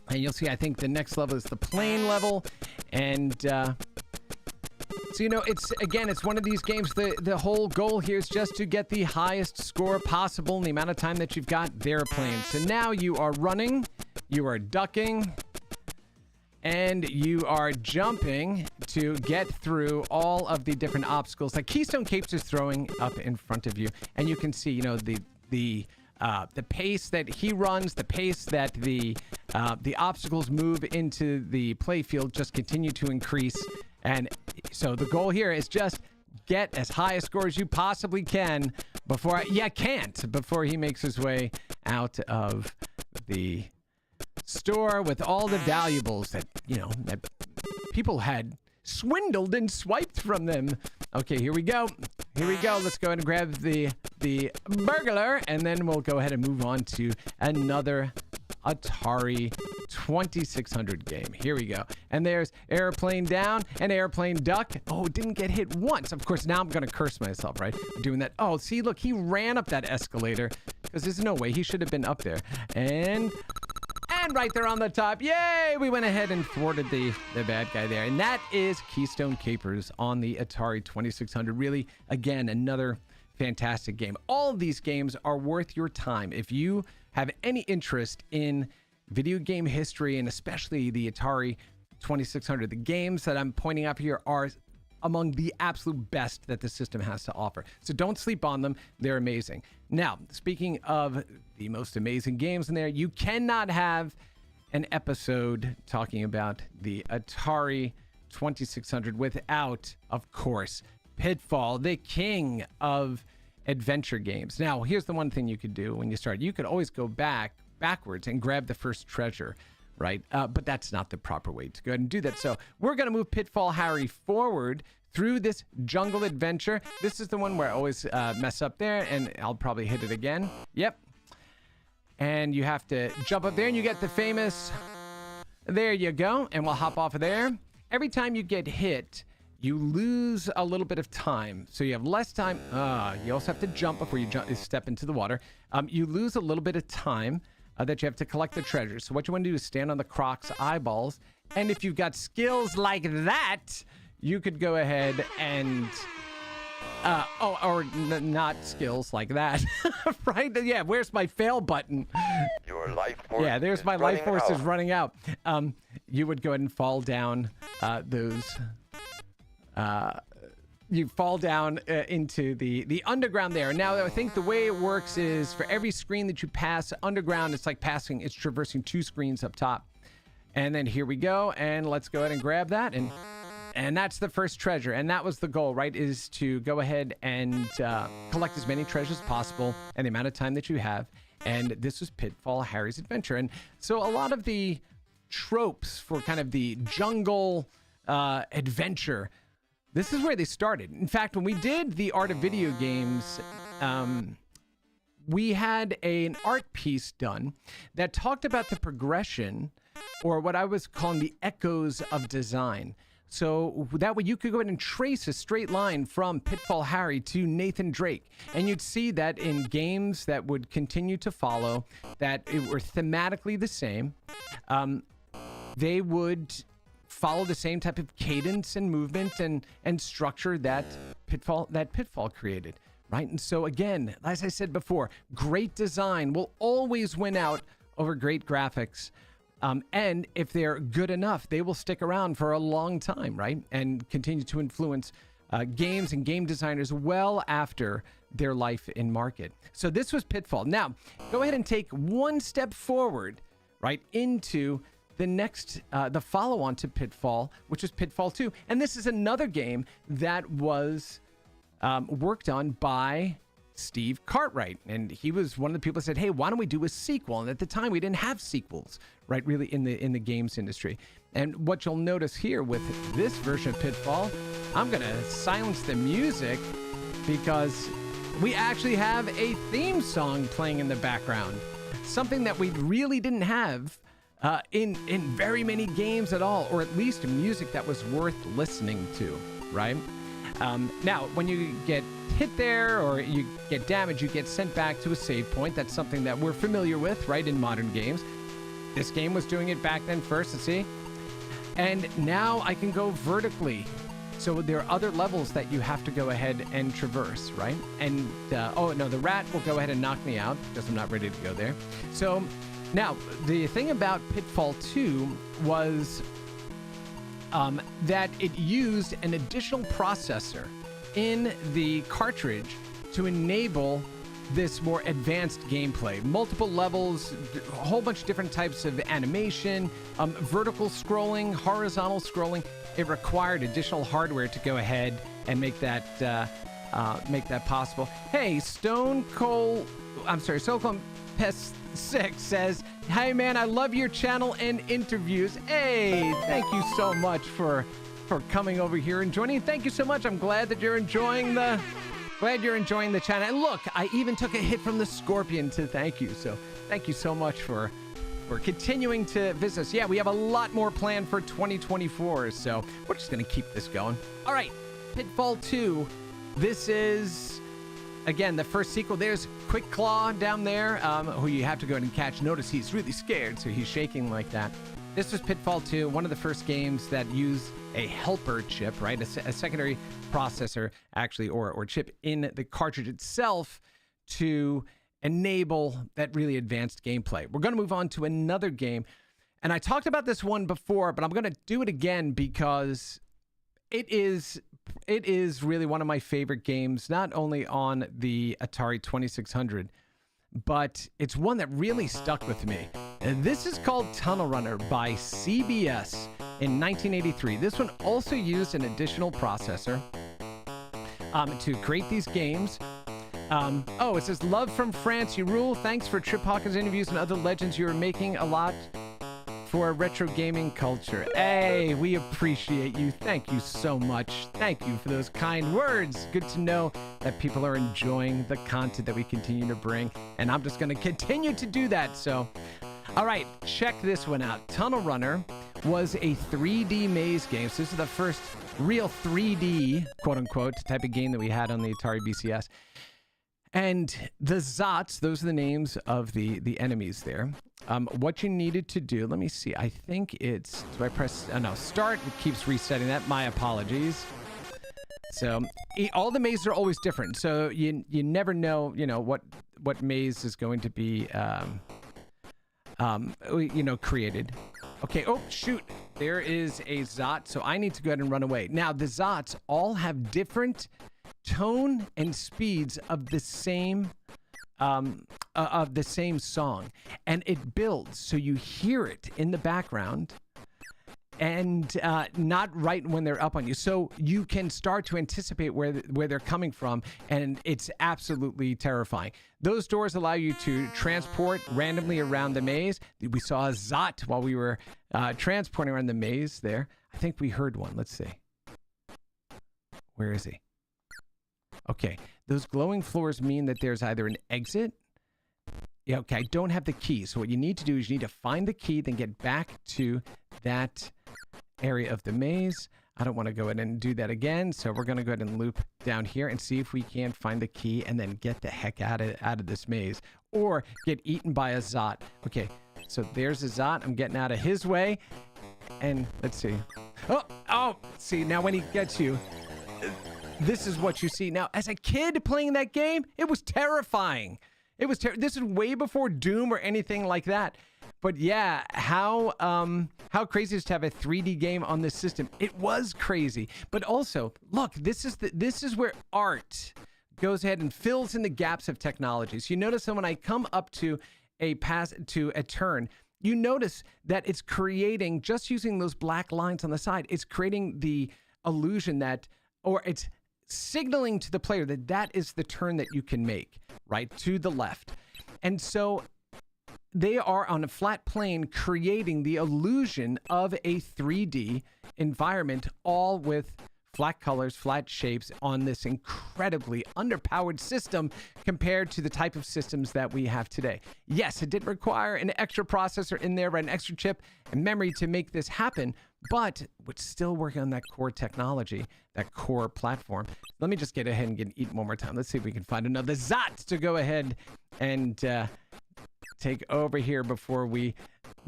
And you'll see, I think the next level is the plane level. And so, it's one of these games. The whole goal here is just to get the highest score possible in the amount of time that you've got. They're playing. So now you are running, you are ducking, and you are jumping to get through all of the different obstacles that Keystone Capes is throwing up in front of you. And you can see, the pace that he runs, the pace that the obstacles move into the play field just continue to increase. And so the goal here is just get as high a score as you possibly can before he makes his way out of the store with all the valuables that people had swindled and swiped from them. Okay, here we go. Let's go ahead and grab the burglar, and then we'll go ahead and move on to another Atari 2600 game. Here we go. And there's airplane down and airplane duck. Oh, didn't get hit once. Of course, now I'm going to curse myself, right? For doing that. Oh, see, look, he ran up that escalator because there's no way he should have been up there. And right there on the top. Yay! We went ahead and thwarted the bad guy there. And that is Keystone Capers on the Atari 2600. Really, again, another fantastic game. All of these games are worth your time. If you have any interest in video game history, and especially the Atari 2600, the games that I'm pointing out here are among the absolute best that the system has to offer. So don't sleep on them. They're amazing. Now, speaking of the most amazing games in there, you cannot have an episode talking about the Atari 2600 without, of course, Pitfall, the king of adventure games. Now, here's the one thing you could do when you start. You could always go backwards and grab the first treasure, right? But that's not the proper way to go ahead and do that. So we're going to move Pitfall Harry forward through this jungle adventure. This is the one where I always mess up there, and I'll probably hit it again. Yep. And you have to jump up there, and you get the famous, there you go, and we'll hop off of there. Every time you get hit, you lose a little bit of time. So you have less time. You also have to jump before you step into the water. You lose a little bit of time that you have to collect the treasure. So what you want to do is stand on the croc's eyeballs. And if you've got skills like that, you could go ahead and... not skills like that, right? Yeah, where's my fail button? Your life force. Yeah, there's my life force is running out. You would go ahead and fall down you fall down into the underground there. Now, I think the way it works is for every screen that you pass underground, it's traversing two screens up top. And then here we go, and let's go ahead and grab that, and that's the first treasure. And that was the goal, right? Is to go ahead and collect as many treasures as possible in the amount of time that you have. And this was Pitfall Harry's Adventure. And so a lot of the tropes for kind of the jungle adventure, this is where they started. In fact, when we did the Art of Video Games, we had an art piece done that talked about the progression, or what I was calling the echoes of design. So that way you could go ahead and trace a straight line from Pitfall Harry to Nathan Drake. And you'd see that in games that would continue to follow, that it were thematically the same, they would follow the same type of cadence and movement and structure that Pitfall created, right? And so again, as I said before, great design will always win out over great graphics. And if they're good enough, they will stick around for a long time, right? And continue to influence games and game designers well after their life in market. So this was Pitfall. Now, go ahead and take one step forward, right, into the next, the follow-on to Pitfall, which is Pitfall 2. And this is another game that was worked on by Steve Cartwright. And he was one of the people that said, hey, why don't we do a sequel? And at the time, we didn't have sequels, right, really in the games industry. And what you'll notice here with this version of Pitfall, I'm going to silence the music because we actually have a theme song playing in the background. Something that we really didn't have in very many games at all, or at least music that was worth listening to, right? Now, when you get hit there or you get damaged, you get sent back to a save point. That's something that we're familiar with, right, in modern games. This game was doing it back then first, let's see. And now I can go vertically. So there are other levels that you have to go ahead and traverse, right? And, oh, no, the rat will go ahead and knock me out because I'm not ready to go there. So now, the thing about Pitfall 2 was that it used an additional processor in the cartridge to enable this more advanced gameplay. Multiple levels, a whole bunch of different types of animation, vertical scrolling, horizontal scrolling. It required additional hardware to go ahead and make that possible. Hey, Stone Cold Pest 6 says, hey man, I love your channel and interviews. Hey, thank you so much for coming over here and joining. Thank you so much. I'm glad that you're enjoying the channel. And look, I even took a hit from the Scorpion to thank you. So thank you so much for continuing to visit us. Yeah, we have a lot more planned for 2024, so we're just going to keep this going. All right, Pitfall 2. This is, again, the first sequel. There's Quick Claw down there, who you have to go and catch. Notice he's really scared, so he's shaking like that. This was Pitfall 2, one of the first games that used a helper chip, right? A secondary processor, actually, or chip in the cartridge itself to enable that really advanced gameplay. We're going to move on to another game. And I talked about this one before, but I'm going to do it again because it is really one of my favorite games, not only on the Atari 2600, but it's one that really stuck with me. And this is called Tunnel Runner by CBS in 1983. This one also used an additional processor to create these games. Oh, it says, love from France, you rule. Thanks for Trip Hawkins interviews and other legends. You're making a lot for retro gaming culture. Hey, we appreciate you. Thank you so much. Thank you for those kind words. Good to know that people are enjoying the content that we continue to bring. And I'm just going to continue to do that. So, all right, check this one out. Tunnel Runner was a 3D maze game. So this is the first real 3D, quote unquote, type of game that we had on the Atari VCS. And the Zots, those are the names of the enemies there. What you needed to do, let me see. I think it's, do I press, no, start, it keeps resetting that. My apologies. So all the mazes are always different. So you never know, what maze is going to be, created. Okay, oh, shoot. There is a Zot, so I need to go ahead and run away. Now, the Zots all have different tone and speeds of the same song, and it builds so you hear it in the background and not right when they're up on you, so you can start to anticipate where they're coming from, and it's absolutely terrifying. Those doors allow you to transport randomly around the maze. We saw a Zot while we were transporting around the maze there. I think we heard one. Let's see. Where is he? Okay, those glowing floors mean that there's either an exit. Yeah, okay, I don't have the key. So what you need to do is you need to find the key, then get back to that area of the maze. I don't want to go ahead and do that again. So we're going to go ahead and loop down here and see if we can find the key and then get the heck out of this maze or get eaten by a Zot. Okay, So there's a Zot. I'm getting out of his way. And let's see. Oh, see, now when he gets you, this is what you see. Now, as a kid playing that game, it was terrifying. This is way before Doom or anything like that. But yeah, how crazy is to have a 3D game on this system? It was crazy. But also, look, this is where art goes ahead and fills in the gaps of technology. So you notice that when I come up to a turn, you notice that it's creating, just using those black lines on the side, it's creating the illusion that, or it's signaling to the player that that is the turn that you can make, right, to the left. And so they are on a flat plane creating the illusion of a 3D environment, all with flat colors, flat shapes on this incredibly underpowered system compared to the type of systems that we have today. Yes, it did require an extra processor in there, right, an extra chip and memory to make this happen, but we're still working on that core technology, that core platform. Let me just get ahead and get eaten one more time. Let's see if we can find another Zot to go ahead and take over here before we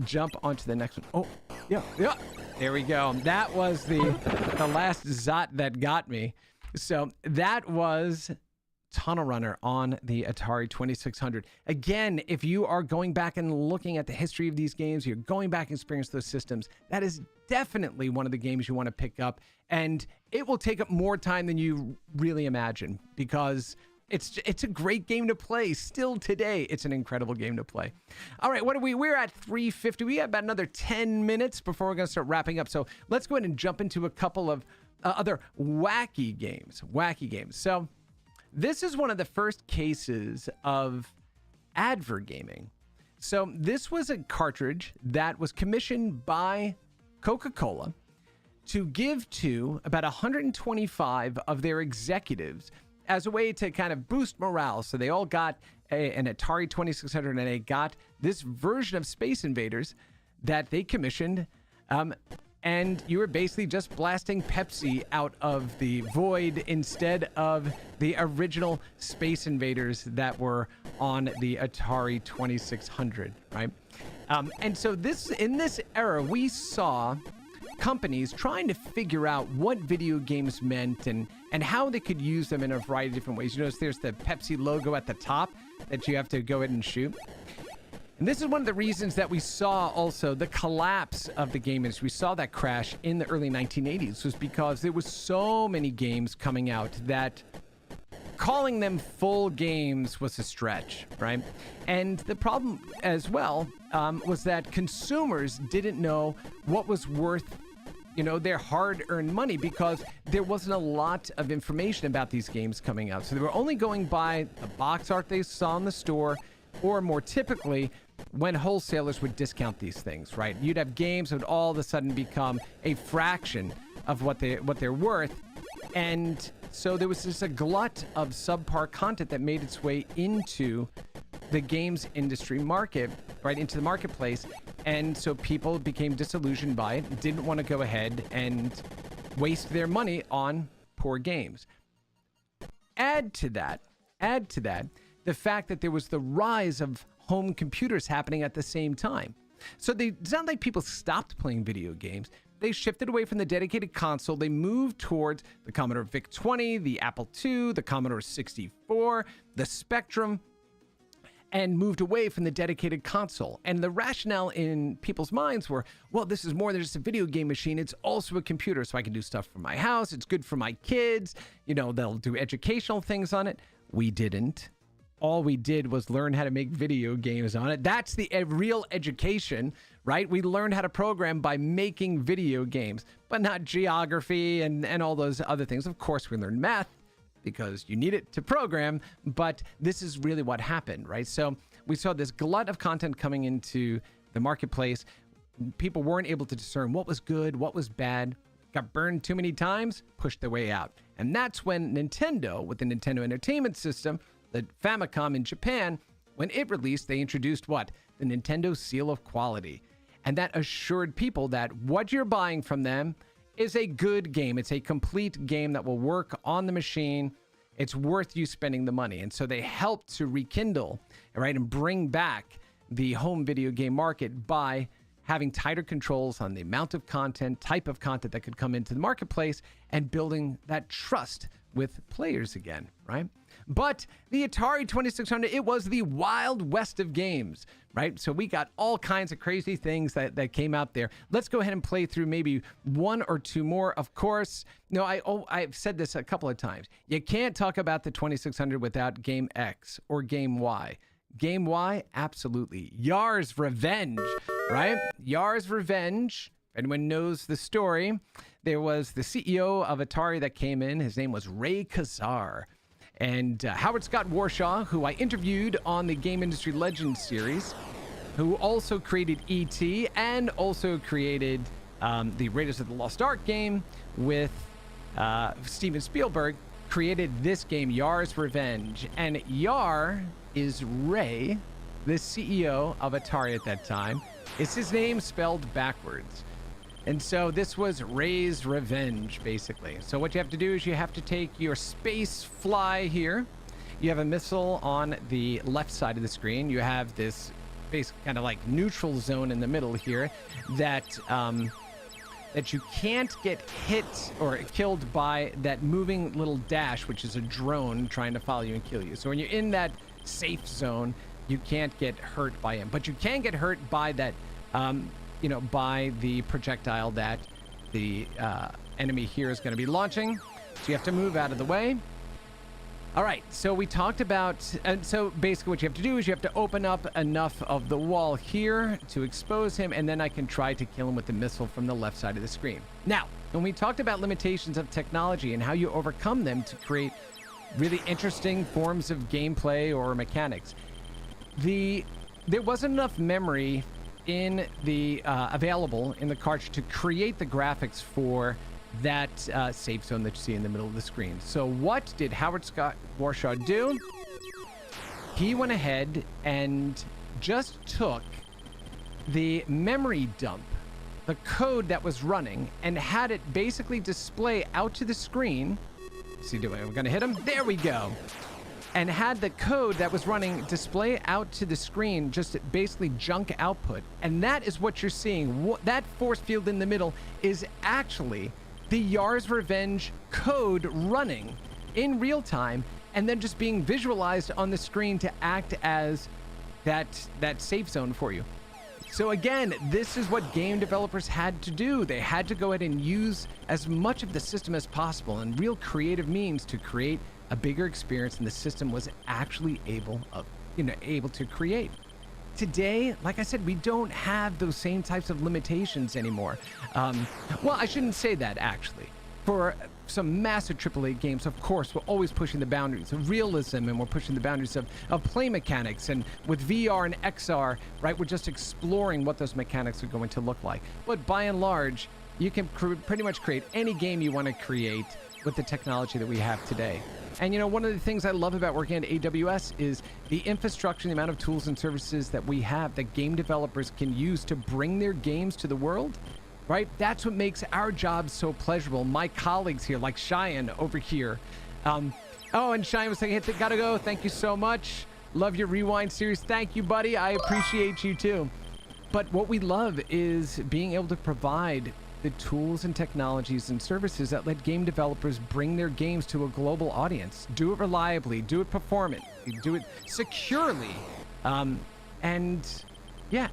jump onto the next one. Oh, yeah. There we go. That was the last Zot that got me. So that was Tunnel Runner on the Atari 2600. Again, if you are going back and looking at the history of these games, you're going back and experiencing those systems, that is definitely one of the games you want to pick up. And it will take up more time than you really imagine, because it's a great game to play. Still today, it's an incredible game to play. All right, we're at 3:50. We have about another 10 minutes before we're going to start wrapping up. So let's go ahead and jump into a couple of other wacky games. So this is one of the first cases of advert gaming. So this was a cartridge that was commissioned by Coca-Cola to give to about 125 of their executives as a way to kind of boost morale. So they all got an Atari 2600, and they got this version of Space Invaders that they commissioned. And you were basically just blasting Pepsi out of the void instead of the original Space Invaders that were on the Atari 2600, right? And so in this era, we saw companies trying to figure out what video games meant and how they could use them in a variety of different ways. You notice there's the Pepsi logo at the top that you have to go ahead and shoot. And this is one of the reasons that we saw also the collapse of the game industry. We saw that crash in the early 1980s was because there was so many games coming out that calling them full games was a stretch, right? And the problem as well was that consumers didn't know what was worth, their hard-earned money, because there wasn't a lot of information about these games coming out. So they were only going by the box art they saw in the store, or more typically, when wholesalers would discount these things, right? You'd have games that would all of a sudden become a fraction of what they're worth. And so there was just a glut of subpar content that made its way into the games industry market, right, into the marketplace. And so people became disillusioned by it, didn't want to go ahead and waste their money on poor games. Add to that the fact that there was the rise of home computers happening at the same time. So it's not like people stopped playing video games. They shifted away from the dedicated console. They moved towards the Commodore VIC-20, the Apple II, the Commodore 64, the Spectrum, and moved away from the dedicated console. And the rationale in people's minds were, well, this is more than just a video game machine. It's also a computer, so I can do stuff for my house. It's good for my kids. They'll do educational things on it. We didn't. All we did was learn how to make video games on it. That's the real education, right? We learned how to program by making video games, but not geography and all those other things. Of course, we learned math because you need it to program, but this is really what happened, right? So we saw this glut of content coming into the marketplace. People weren't able to discern what was good, what was bad, got burned too many times, pushed their way out. And that's when Nintendo, with the Nintendo Entertainment System, the Famicom in Japan, when it released, they introduced what? The Nintendo Seal of Quality. And that assured people that what you're buying from them is a good game. It's a complete game that will work on the machine. It's worth you spending the money. And so they helped to rekindle, right, and bring back the home video game market by having tighter controls on the amount of content, type of content that could come into the marketplace, and building that trust with players again, right? But the Atari 2600, it was the Wild West of games, right? So we got all kinds of crazy things that came out there. Let's go ahead and play through maybe one or two more. Of course, I've said this a couple of times. You can't talk about the 2600 without Game X or Game Y. Game Y, absolutely. Yar's Revenge, right? Yar's Revenge. Anyone knows the story? There was the CEO of Atari that came in. His name was Ray Kazar. And Howard Scott Warshaw, who I interviewed on the Game Industry Legends series, who also created E.T. and also created the Raiders of the Lost Ark game with Steven Spielberg, created this game, Yar's Revenge. And Yar is Ray, the CEO of Atari at that time. It's his name spelled backwards. And so this was Ray's Revenge, basically. So what you have to do is you have to take your space fly here. You have a missile on the left side of the screen. You have this basic kind of like neutral zone in the middle here that that you can't get hit or killed by that moving little dash, which is a drone trying to follow you and kill you. So when you're in that safe zone, you can't get hurt by him, but you can get hurt by that by the projectile that the enemy here is going to be launching. So you have to move out of the way. All right, so we talked about, and so basically what you have to do is you have to open up enough of the wall here to expose him, and then I can try to kill him with the missile from the left side of the screen. Now, when we talked about limitations of technology and how you overcome them to create really interesting forms of gameplay or mechanics, there wasn't enough memory in the available in the cartridge to create the graphics for that safe zone that you see in the middle of the screen. So what did Howard Scott Warshaw do? He went ahead and just took the memory dump, the code that was running, and had it basically display out to the screen. See, we're going to hit him. There we go. And had the code that was running display out to the screen, just basically junk output. And that is what you're seeing. That force field in the middle is actually the Yar's Revenge code running in real time and then just being visualized on the screen to act as that safe zone for you. So again, this is what game developers had to do. They had to go ahead and use as much of the system as possible and real creative means to create a bigger experience than the system was actually able to create. Today, like I said, we don't have those same types of limitations anymore. Well, I shouldn't say that, actually. For some massive AAA games, of course, we're always pushing the boundaries of realism, and we're pushing the boundaries of play mechanics. And with VR and XR, right, we're just exploring what those mechanics are going to look like. But by and large, you can pretty much create any game you want to create with the technology that we have today. And one of the things I love about working at AWS is the infrastructure, the amount of tools and services that we have that game developers can use to bring their games to the world, right? That's what makes our job so pleasurable. My colleagues here, like Cheyenne over here. And Cheyenne was saying, hey, gotta go. Thank you so much. Love your Rewind series. Thank you, buddy. I appreciate you too. But what we love is being able to provide the tools and technologies and services that let game developers bring their games to a global audience. Do it reliably, do it performant, do it securely. And yeah,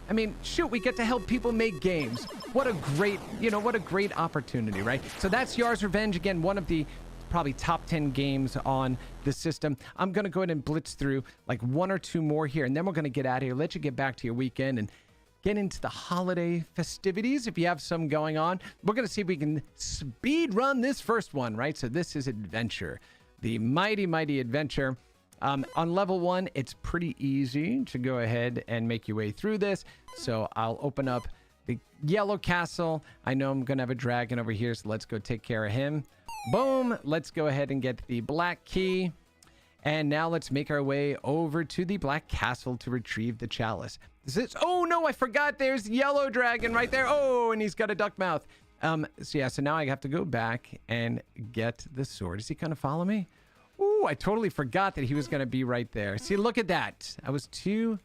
we get to help people make games. What a great, what a great opportunity, right? So that's Yar's Revenge. Again, one of the probably top 10 games on the system. I'm going to go ahead and blitz through like one or two more here, and then we're going to get out of here, let you get back to your weekend and get into the holiday festivities if you have some going on. We're going to see if we can speed run this first one, right? So this is Adventure, the mighty, mighty Adventure. On level 1, it's pretty easy to go ahead and make your way through this. So I'll open up the yellow castle. I know I'm going to have a dragon over here, so let's go take care of him. Boom. Let's go ahead and get the black key. And now let's make our way over to the black castle to retrieve the chalice. Oh no, I forgot there's yellow dragon right there. Oh, and he's got a duck mouth. So now I have to go back and get the sword. Is he gonna follow me? Ooh, I totally forgot that he was gonna be right there. See, look at that. I was too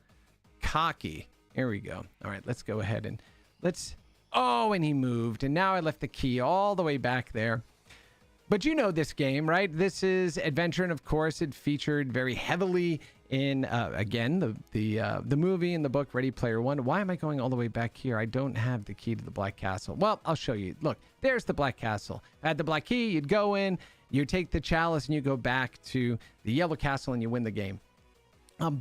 cocky. Here we go. All right, let's go ahead and let's... Oh, and he moved. And now I left the key all the way back there. But you know this game, right? This is Adventure, and of course it featured very heavily in, again, the movie and the book Ready Player One. Why am I going all the way back here? I don't have the key to the Black Castle. Well, I'll show you. Look, there's the Black Castle. If I had the black key, you'd go in, you take the chalice, and you go back to the Yellow Castle, and you win the game.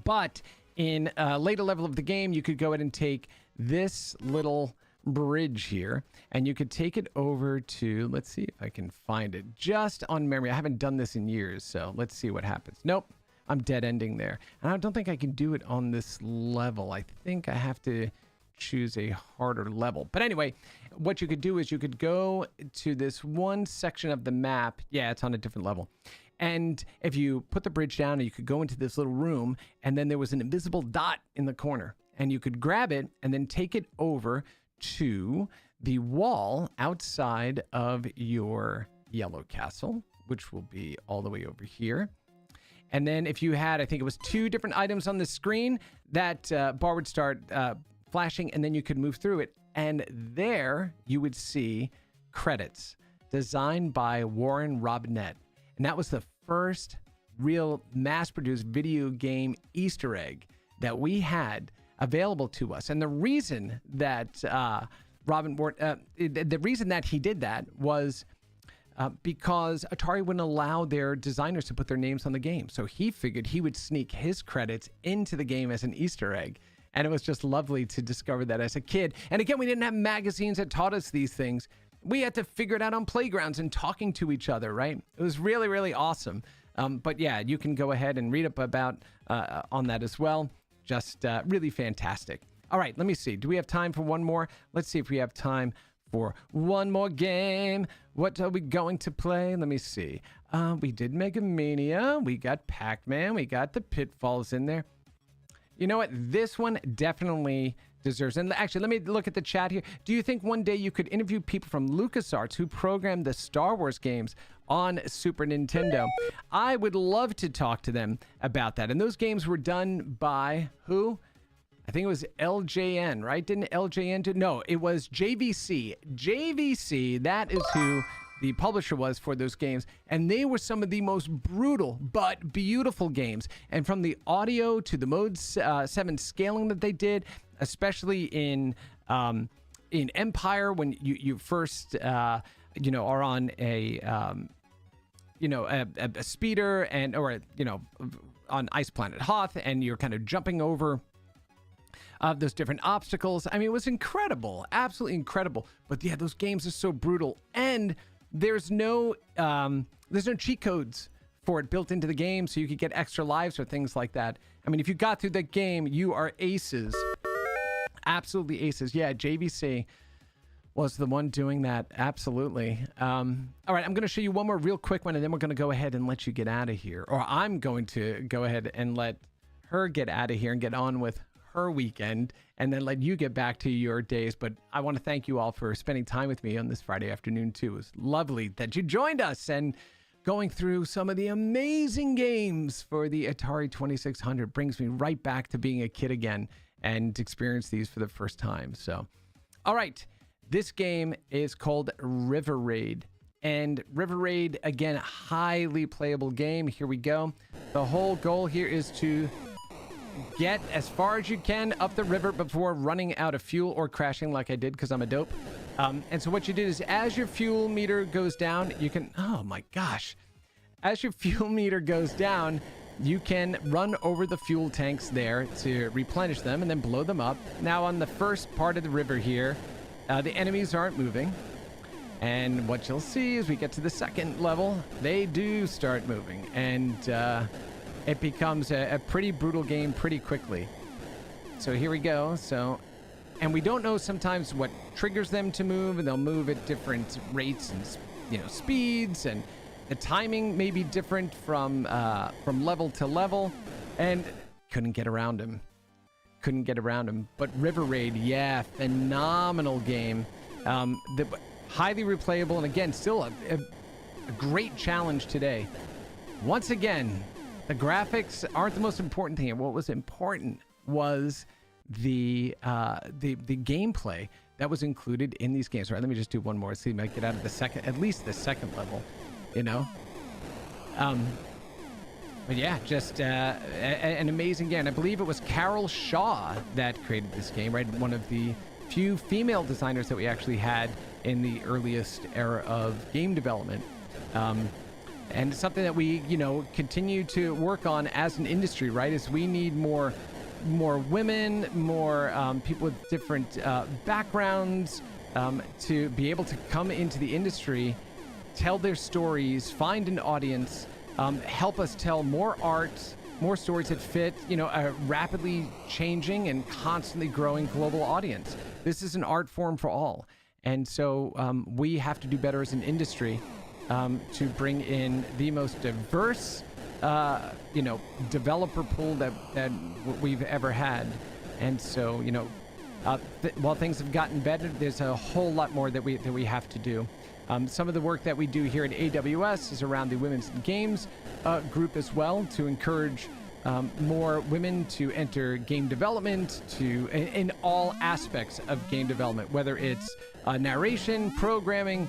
But in a later level of the game, you could go ahead and take this little bridge here, and you could take it over to, let's see if I can find it just on memory. I haven't done this in years, so let's see what happens. Nope, I'm dead ending there, and I don't think I can do it on this level. I think I have to choose a harder level. But anyway, what you could do is you could go to this one section of the map. Yeah, it's on a different level. And if you put the bridge down, you could go into this little room, and then there was an invisible dot in the corner, and you could grab it and then take it over to the wall outside of your Yellow Castle, which will be all the way over here. And then if you had, I think it was 2 different items on the screen, that bar would start flashing, and then you could move through it. And there you would see credits designed by Warren Robinett. And that was the first real mass-produced video game Easter egg that we had available to us. And the reason that the reason that he did that was because Atari wouldn't allow their designers to put their names on the game. So he figured he would sneak his credits into the game as an Easter egg. And it was just lovely to discover that as a kid. And again, we didn't have magazines that taught us these things. We had to figure it out on playgrounds and talking to each other, right? It was really, really awesome. But yeah, you can go ahead and read up about on that as well. Just really fantastic. All right, let me see. Do we have time for one more? Let's see if we have time for one more game. What are we going to play? Let me see. We did Mega Mania. We got Pac-Man. We got the Pitfalls in there. You know what? This one definitely deserves. And actually, let me look at the chat here. Do you think one day you could interview people from LucasArts who programmed the Star Wars games on Super Nintendo? I would love to talk to them about that. And those games were done by who? I think it was LJN, right? Didn't LJN do? No, it was JVC. JVC, that is who the publisher was for those games. And they were some of the most brutal but beautiful games. And from the audio to the Mode 7 scaling that they did, especially in Empire, when you first are on a speeder or on Ice Planet Hoth, and you're kind of jumping over those different obstacles. I mean, it was incredible, absolutely incredible. But yeah, those games are so brutal, and there's no cheat codes for it built into the game, so you could get extra lives or things like that. I mean, if you got through that game, you are aces. Absolutely aces. Yeah, JVC was the one doing that. Absolutely. All right, I'm going to show you one more real quick one, and then we're going to go ahead and let you get out of here. Or I'm going to go ahead and let her get out of here and get on with her weekend, and then let you get back to your days. But I want to thank you all for spending time with me on this Friday afternoon, too. It was lovely that you joined us and going through some of the amazing games for the Atari 2600 brings me right back to being a kid again and experience these for the first time. So, all right, this game is called River Raid. And River Raid, again, highly playable game. Here we go. The whole goal here is to get as far as you can up the river before running out of fuel or crashing like I did because I'm a dope. And so what you do is as your fuel meter goes down, you can, oh my gosh, as your fuel meter goes down, you can run over the fuel tanks there to replenish them and then blow them up. Now on the first part of the river here, the enemies aren't moving. And what you'll see as we get to the second level, they do start moving. And it becomes a pretty brutal game pretty quickly. So here we go. And we don't know sometimes what triggers them to move, and they'll move at different rates and speeds, and the timing may be different from level to level. And couldn't get around him. But River Raid, yeah, phenomenal game. Highly replayable, and again, still a great challenge today. Once again, the graphics aren't the most important thing. What was important was the gameplay that was included in these games. All right, let me just do one more. See if I get out of at least the second level, you know. But yeah, just an amazing game. I believe it was Carol Shaw that created this game, right? One of the few female designers that we actually had in the earliest era of game development. And it's something that we, you know, continue to work on as an industry, right? Is we need more women, more people with different backgrounds to be able to come into the industry, tell their stories, find an audience, help us tell more art, more stories that fit, you know, a rapidly changing and constantly growing global audience. This is an art form for all. And so we have to do better as an industry to bring in the most diverse, you know, developer pool that we've ever had. And so, you know, while things have gotten better, there's a whole lot more that we have to do. Some of the work that we do here at AWS is around the Women's Games group as well, to encourage more women to enter game development, in all aspects of game development, whether it's narration, programming,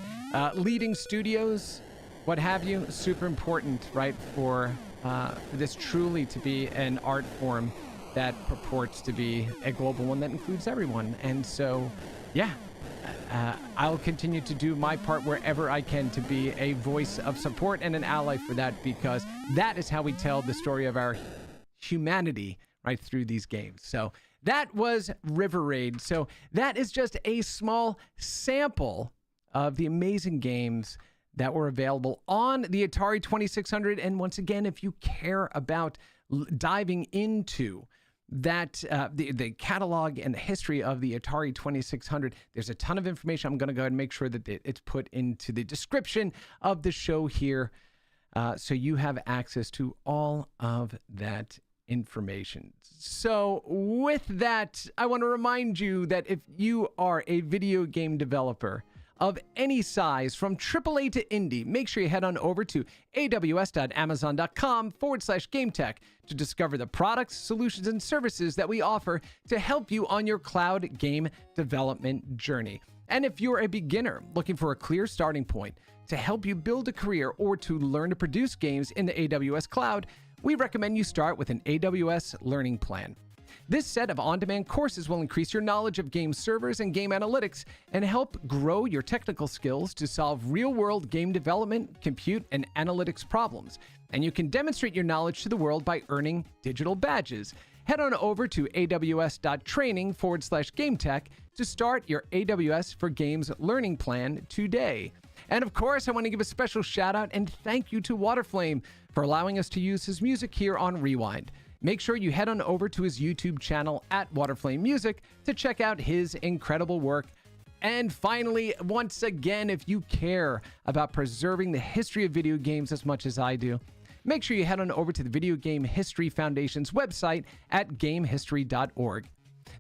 leading studios, what have you. Super important, right, for this truly to be an art form that purports to be a global one that includes everyone. And so, yeah, I'll continue to do my part wherever I can to be a voice of support and an ally for that, because that is how we tell the story of our humanity right through these games. So that was River Raid. So that is just a small sample of the amazing games that were available on the Atari 2600. And once again, if you care about diving into that, the catalog and the history of the Atari 2600, there's a ton of information. I'm going to go ahead and make sure that it's put into the description of the show here, so you have access to all of that information. So with that, I want to remind you that if you are a video game developer of any size, from AAA to indie, make sure you head on over to aws.amazon.com/GameTech to discover the products, solutions, and services that we offer to help you on your cloud game development journey. And if you're a beginner looking for a clear starting point to help you build a career or to learn to produce games in the AWS cloud, we recommend you start with an AWS Learning Plan. This set of on-demand courses will increase your knowledge of game servers and game analytics and help grow your technical skills to solve real-world game development, compute, and analytics problems. And you can demonstrate your knowledge to the world by earning digital badges. Head on over to aws.training/GameTech to start your AWS for Games learning plan today. And of course, I want to give a special shout out and thank you to Waterflame for allowing us to use his music here on Rewind. Make sure you head on over to his YouTube channel at Waterflame Music to check out his incredible work. And finally, once again, if you care about preserving the history of video games as much as I do, make sure you head on over to the Video Game History Foundation's website at gamehistory.org.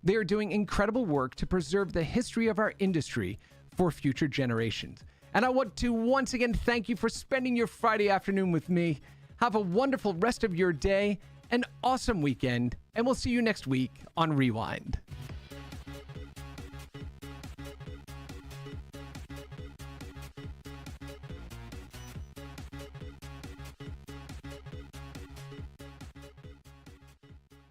They are doing incredible work to preserve the history of our industry for future generations. And I want to once again thank you for spending your Friday afternoon with me. Have a wonderful rest of your day, an awesome weekend, and we'll see you next week on Rewind.